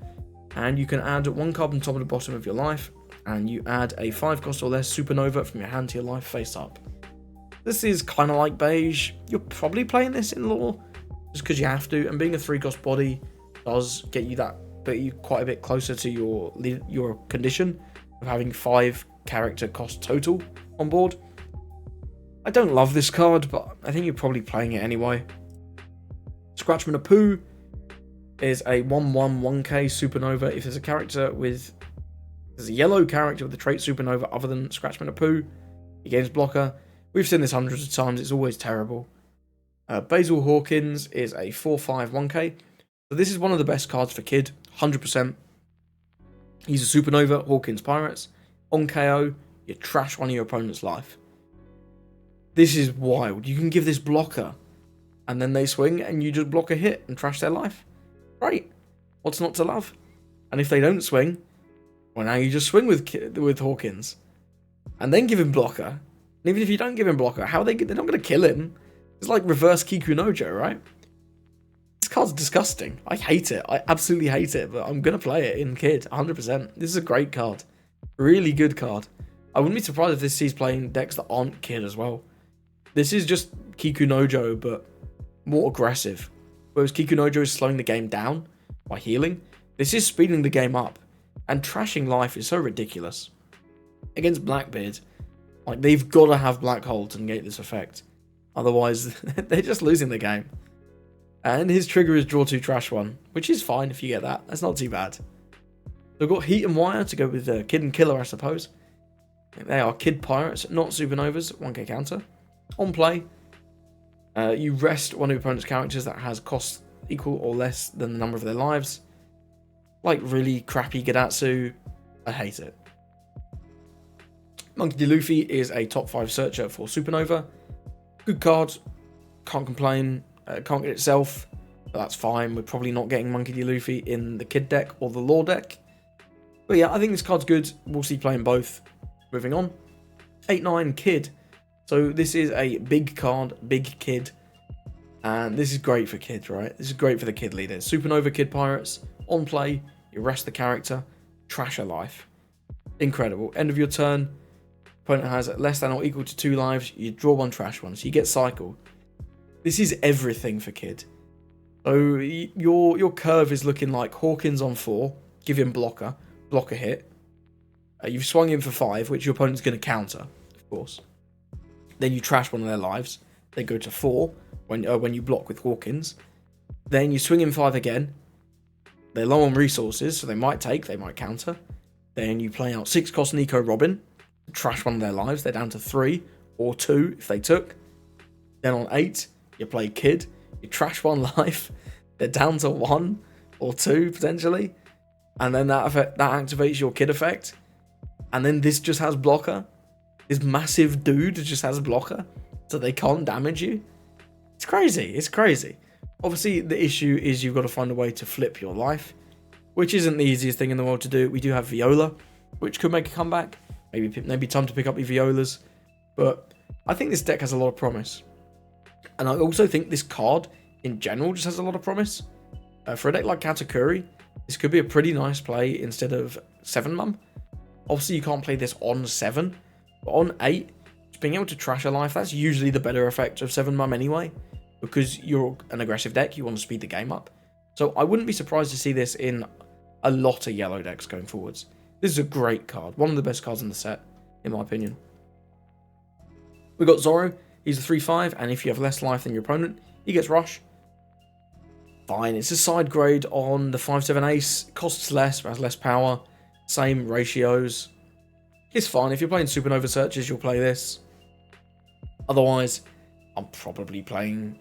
and you can add 1 card on top and the bottom of your life, and you add a 5 cost or less Supernova from your hand to your life face up. This is kind of like Beige. You're probably playing this in lore just because you have to, and being a 3 cost body does get you quite a bit closer to your condition of having 5 character cost total on board. I don't love this card, but I think you're probably playing it anyway. Scratchman of Pooh is a 1/1 1k Supernova. If there's a yellow character with the trait Supernova other than Scratchman of Pooh, he gains blocker. We've seen this hundreds of times, it's always terrible. Basil Hawkins is a 4/5 1k. So this is one of the best cards for Kid, 100%. He's a Supernova, Hawkins Pirates. On KO, you trash one of your opponent's life. This is wild. You can give this blocker, and then they swing, and you just block a hit and trash their life. Great. What's not to love? And if they don't swing, well, now you just swing with Hawkins, and then give him blocker. And even if you don't give him blocker, they're not going to kill him. It's like reverse Kikunojo, right? This card's disgusting. I hate it. I absolutely hate it, but I'm going to play it in Kid, 100%. This is a great card. Really good card. I wouldn't be surprised if this sees playing decks that aren't Kid as well. This is just Kikunojo, but more aggressive. Whereas Kikunojo is slowing the game down by healing, this is speeding the game up. And trashing life is so ridiculous. Against Blackbeard, like, they've got to have Black Hole to negate this effect. Otherwise, they're just losing the game. And his trigger is draw 2 trash 1, which is fine if you get that. That's not too bad. So we've got Heat and Wire to go with Kid and Killer, I suppose. They are Kid Pirates, not Supernovas, 1k counter. On play, you rest one of your opponent's characters that has cost equal or less than the number of their lives. Like really crappy Gadatsu. I hate it. Monkey D. Luffy is a top 5 searcher for Supernova. Good card. Can't complain. Can't get itself. but that's fine. We're probably not getting Monkey D. Luffy in the Kid deck or the Lore deck. But yeah, I think this card's good. We'll see playing both. Moving on. 8-9 Kid. So this is a big card, big Kid. And this is great for kids, right? This is great for the Kid leaders. Supernova Kid Pirates. On play, you rest the character. Trash a life. Incredible. End of your turn. Opponent has less than or equal to 2 lives. You draw 1, trash 1. So you get cycled. This is everything for Kid. So your curve is looking like Hawkins on 4. Give him blocker hit. You've swung in for 5, which your opponent's going to counter, of course. Then you trash one of their lives. They go to 4 when you block with Hawkins. Then you swing in 5 again. They're low on resources, so they might take, they might counter. Then you play out 6 cost Nico Robin. Trash one of their lives. They're down to 3 or 2 if they took. Then on 8, you play Kid. You trash 1 life. They're down to 1 or 2 potentially. And then that activates your Kid effect. And then this just has blocker. This massive dude just has blocker. So they can't damage you. It's crazy. It's crazy. Obviously, the issue is you've got to find a way to flip your life, which isn't the easiest thing in the world to do. We do have Viola, which could make a comeback. Maybe time to pick up your Violas. But I think this deck has a lot of promise. And I also think this card, in general, just has a lot of promise. For a deck like Katakuri, this could be a pretty nice play instead of 7 Mum. Obviously, you can't play this on 7. But on 8, just being able to trash a life, that's usually the better effect of 7 Mum anyway. Because you're an aggressive deck, you want to speed the game up. So I wouldn't be surprised to see this in a lot of yellow decks going forwards. This is a great card. One of the best cards in the set, in my opinion. We've got Zoro. He's a 3-5, and if you have less life than your opponent, he gets Rush. Fine. It's a side grade on the 5-7 Ace. Costs less, but has less power. Same ratios. It's fine. If you're playing Supernova Searches, you'll play this. Otherwise, I'm probably playing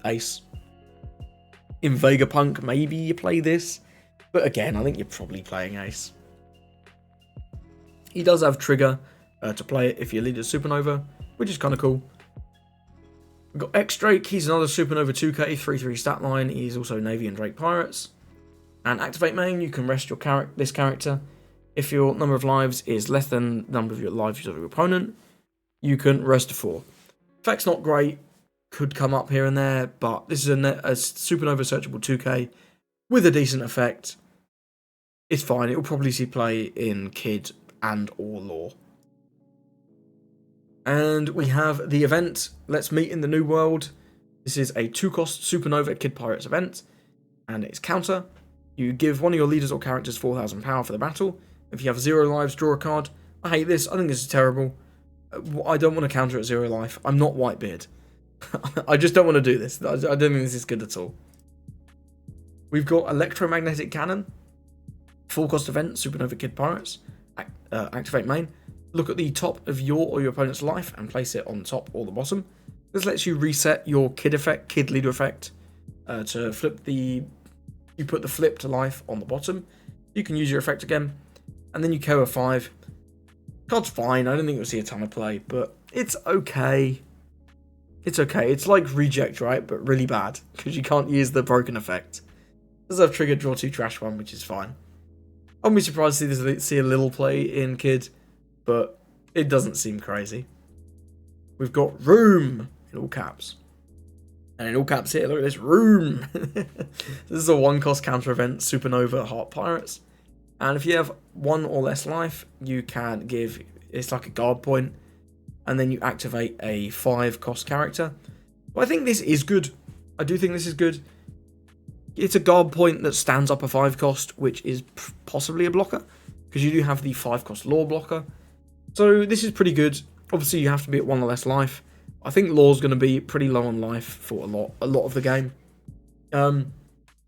Ace. In Vegapunk, maybe you play this. But again, I think you're probably playing Ace. He does have Trigger to play it if you lead a Supernova, which is kind of cool. We've got X-Drake. He's another Supernova 2k, 3-3 stat line. He's also Navy and Drake Pirates. And Activate Main, you can rest your this character. If your number of lives is less than the number of your lives of your opponent, you can rest to 4. Effect's not great. Could come up here and there, but this is a Supernova searchable 2k with a decent effect. It's fine. It will probably see play in Kid and or Lore. And we have the event, Let's Meet in the New World. This is a 2-cost Supernova Kid Pirates event, and it's counter. You give one of your leaders or characters 4,000 power for the battle. If you have 0 lives, draw a card. I hate this. I think this is terrible. I don't want to counter at 0 life. I'm not Whitebeard. I just don't want to do this. I don't think this is good at all. We've got Electromagnetic Cannon. 4-cost event, Supernova Kid Pirates. Activate Main. Look at the top of your or your opponent's life and place it on top or the bottom. This lets you reset your Kid effect, Kid leader effect, to flip the... You put the flip to life on the bottom. You can use your effect again. And then you KO a 5. Card's fine. I don't think you'll see a ton of play, but it's okay. It's okay. It's like Reject, right? But really bad, because you can't use the broken effect. Does have triggered draw 2, trash 1, which is fine. I wouldn't be surprised to see a little play in Kid, but it doesn't seem crazy. We've got Room in all caps. And in all caps here, look at this, Room. This is a 1-cost counter event, Supernova Heart Pirates. And if you have 1 or less life, you can give, it's like a guard point, and then you activate a 5-cost character. But I think this is good. I do think this is good. It's a guard point that stands up a 5-cost, which is possibly a blocker, because you do have the 5-cost Lore blocker. So this is pretty good. Obviously, you have to be at 1 or less life. I think Lore's going to be pretty low on life for a lot of the game.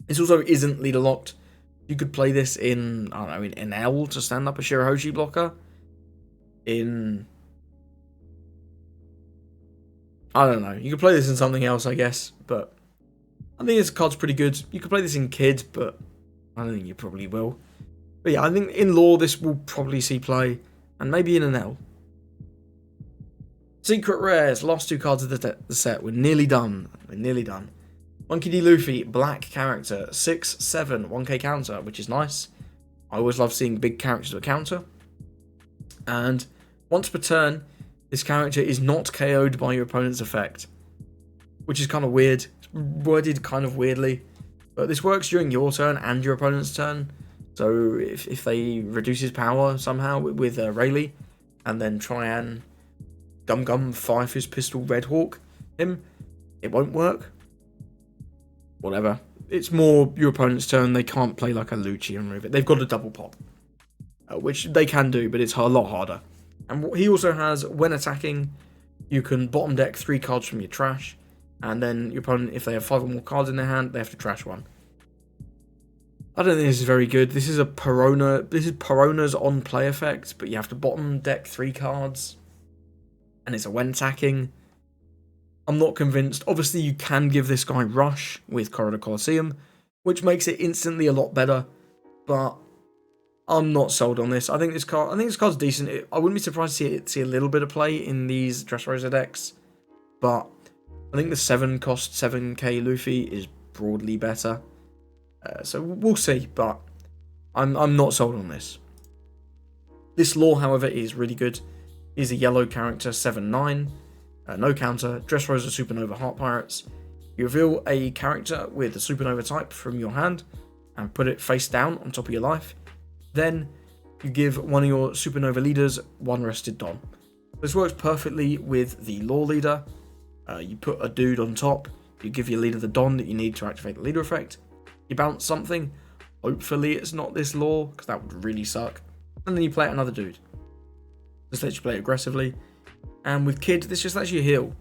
This also isn't leader locked. You could play this in, I don't know, in L to stand up a Shirahoshi blocker. I don't know. You could play this in something else, I guess. But I think this card's pretty good. You could play this in Kid, but I don't think you probably will. But yeah, I think in Lore this will probably see play. And maybe in an L. Secret Rares, last 2 cards of the set. We're nearly done. Monkey D. Luffy, black character, 6/7, 1k counter, which is nice. I always love seeing big characters with counter. And once per turn, this character is not KO'd by your opponent's effect, which is kind of weird. It's worded kind of weirdly, but this works during your turn and your opponent's turn. So if they reduce his power somehow with Rayleigh, and then try and Gum Fire Fist Pistol Red Hawk him, it won't work. Whatever. It's more your opponent's turn. They can't play like a Lucci and remove it. They've got a double pop, which they can do, but it's a lot harder. And he also has, when attacking, you can bottom deck 3 cards from your trash, and then your opponent, if they have 5 or more cards in their hand, they have to trash 1. I don't think this is very good. This is a Perona. This is Perona's on play effect, but you have to bottom deck 3 cards, and it's a when attacking. I'm not convinced. Obviously, you can give this guy Rush with Corridor Coliseum, which makes it instantly a lot better, but I'm not sold on this. I think this card's decent. I wouldn't be surprised to see a little bit of play in these Dressrosa decks, but I think the 7 cost 7k Luffy is broadly better. So we'll see, but I'm not sold on this. This lore, however, is really good. He's a yellow character, 7/9. No counter, Dressrosa Supernova Heart Pirates. You reveal a character with a Supernova type from your hand and put it face down on top of your life. Then you give one of your Supernova leaders 1 rested Don. This works perfectly with the lore leader. You put a dude on top, you give your leader the Don that you need to activate the leader effect. You bounce something, hopefully it's not this lore, because that would really suck. And then you play another dude. This lets you play aggressively. And with Kid, this just lets you heal,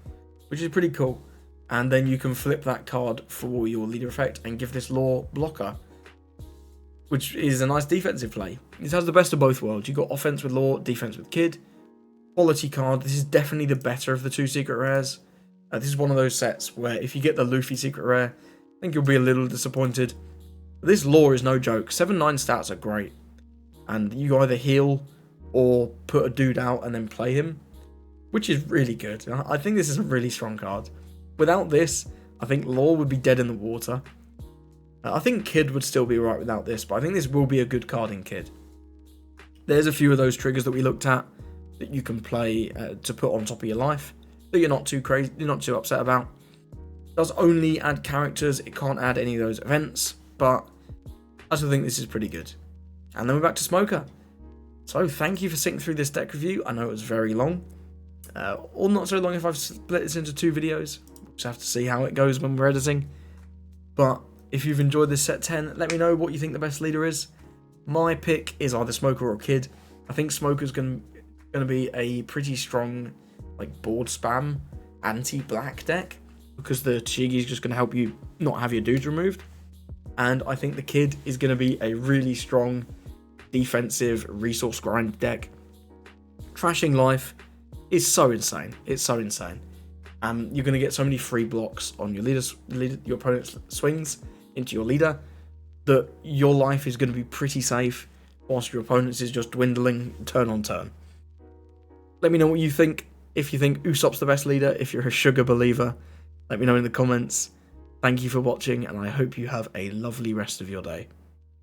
which is pretty cool. And then you can flip that card for your leader effect and give this lore blocker, which is a nice defensive play. It has the best of both worlds. You've got offense with lore, defense with Kid. Quality card. This is definitely the better of the 2 secret rares. This is one of those sets where if you get the Luffy secret rare, I think you'll be a little disappointed. But this lore is no joke. 7/9 stats are great. And you either heal or put a dude out and then play him, which is really good. I think this is a really strong card. Without this, I think lore would be dead in the water. I think Kid would still be right without this, but I think this will be a good card in Kid. There's a few of those triggers that we looked at that you can play to put on top of your life that you're not too crazy, you're not too upset about. It does only add characters, it can't add any of those events, but I still think this is pretty good. And then we're back to Smoker. So thank you for sitting through this deck review. I know it was very long. Or not so long if I've split this into 2 videos. We'll just have to see how it goes when we're editing. But if you've enjoyed this set 10, let me know what you think the best leader is. My pick is either Smoker or Kid. I think Smoker's going to be a pretty strong like board spam anti-black deck, because the Tashigi is just going to help you not have your dudes removed. And I think the Kid is going to be a really strong defensive resource grind deck. Trashing life is so insane. It's so insane. You're going to get so many free blocks on your your opponent's swings into your leader that your life is going to be pretty safe whilst your opponent's is just dwindling turn on turn. Let me know what you think. If you think Usopp's the best leader, if you're a Sugar believer, let me know in the comments. Thank you for watching, and I hope you have a lovely rest of your day.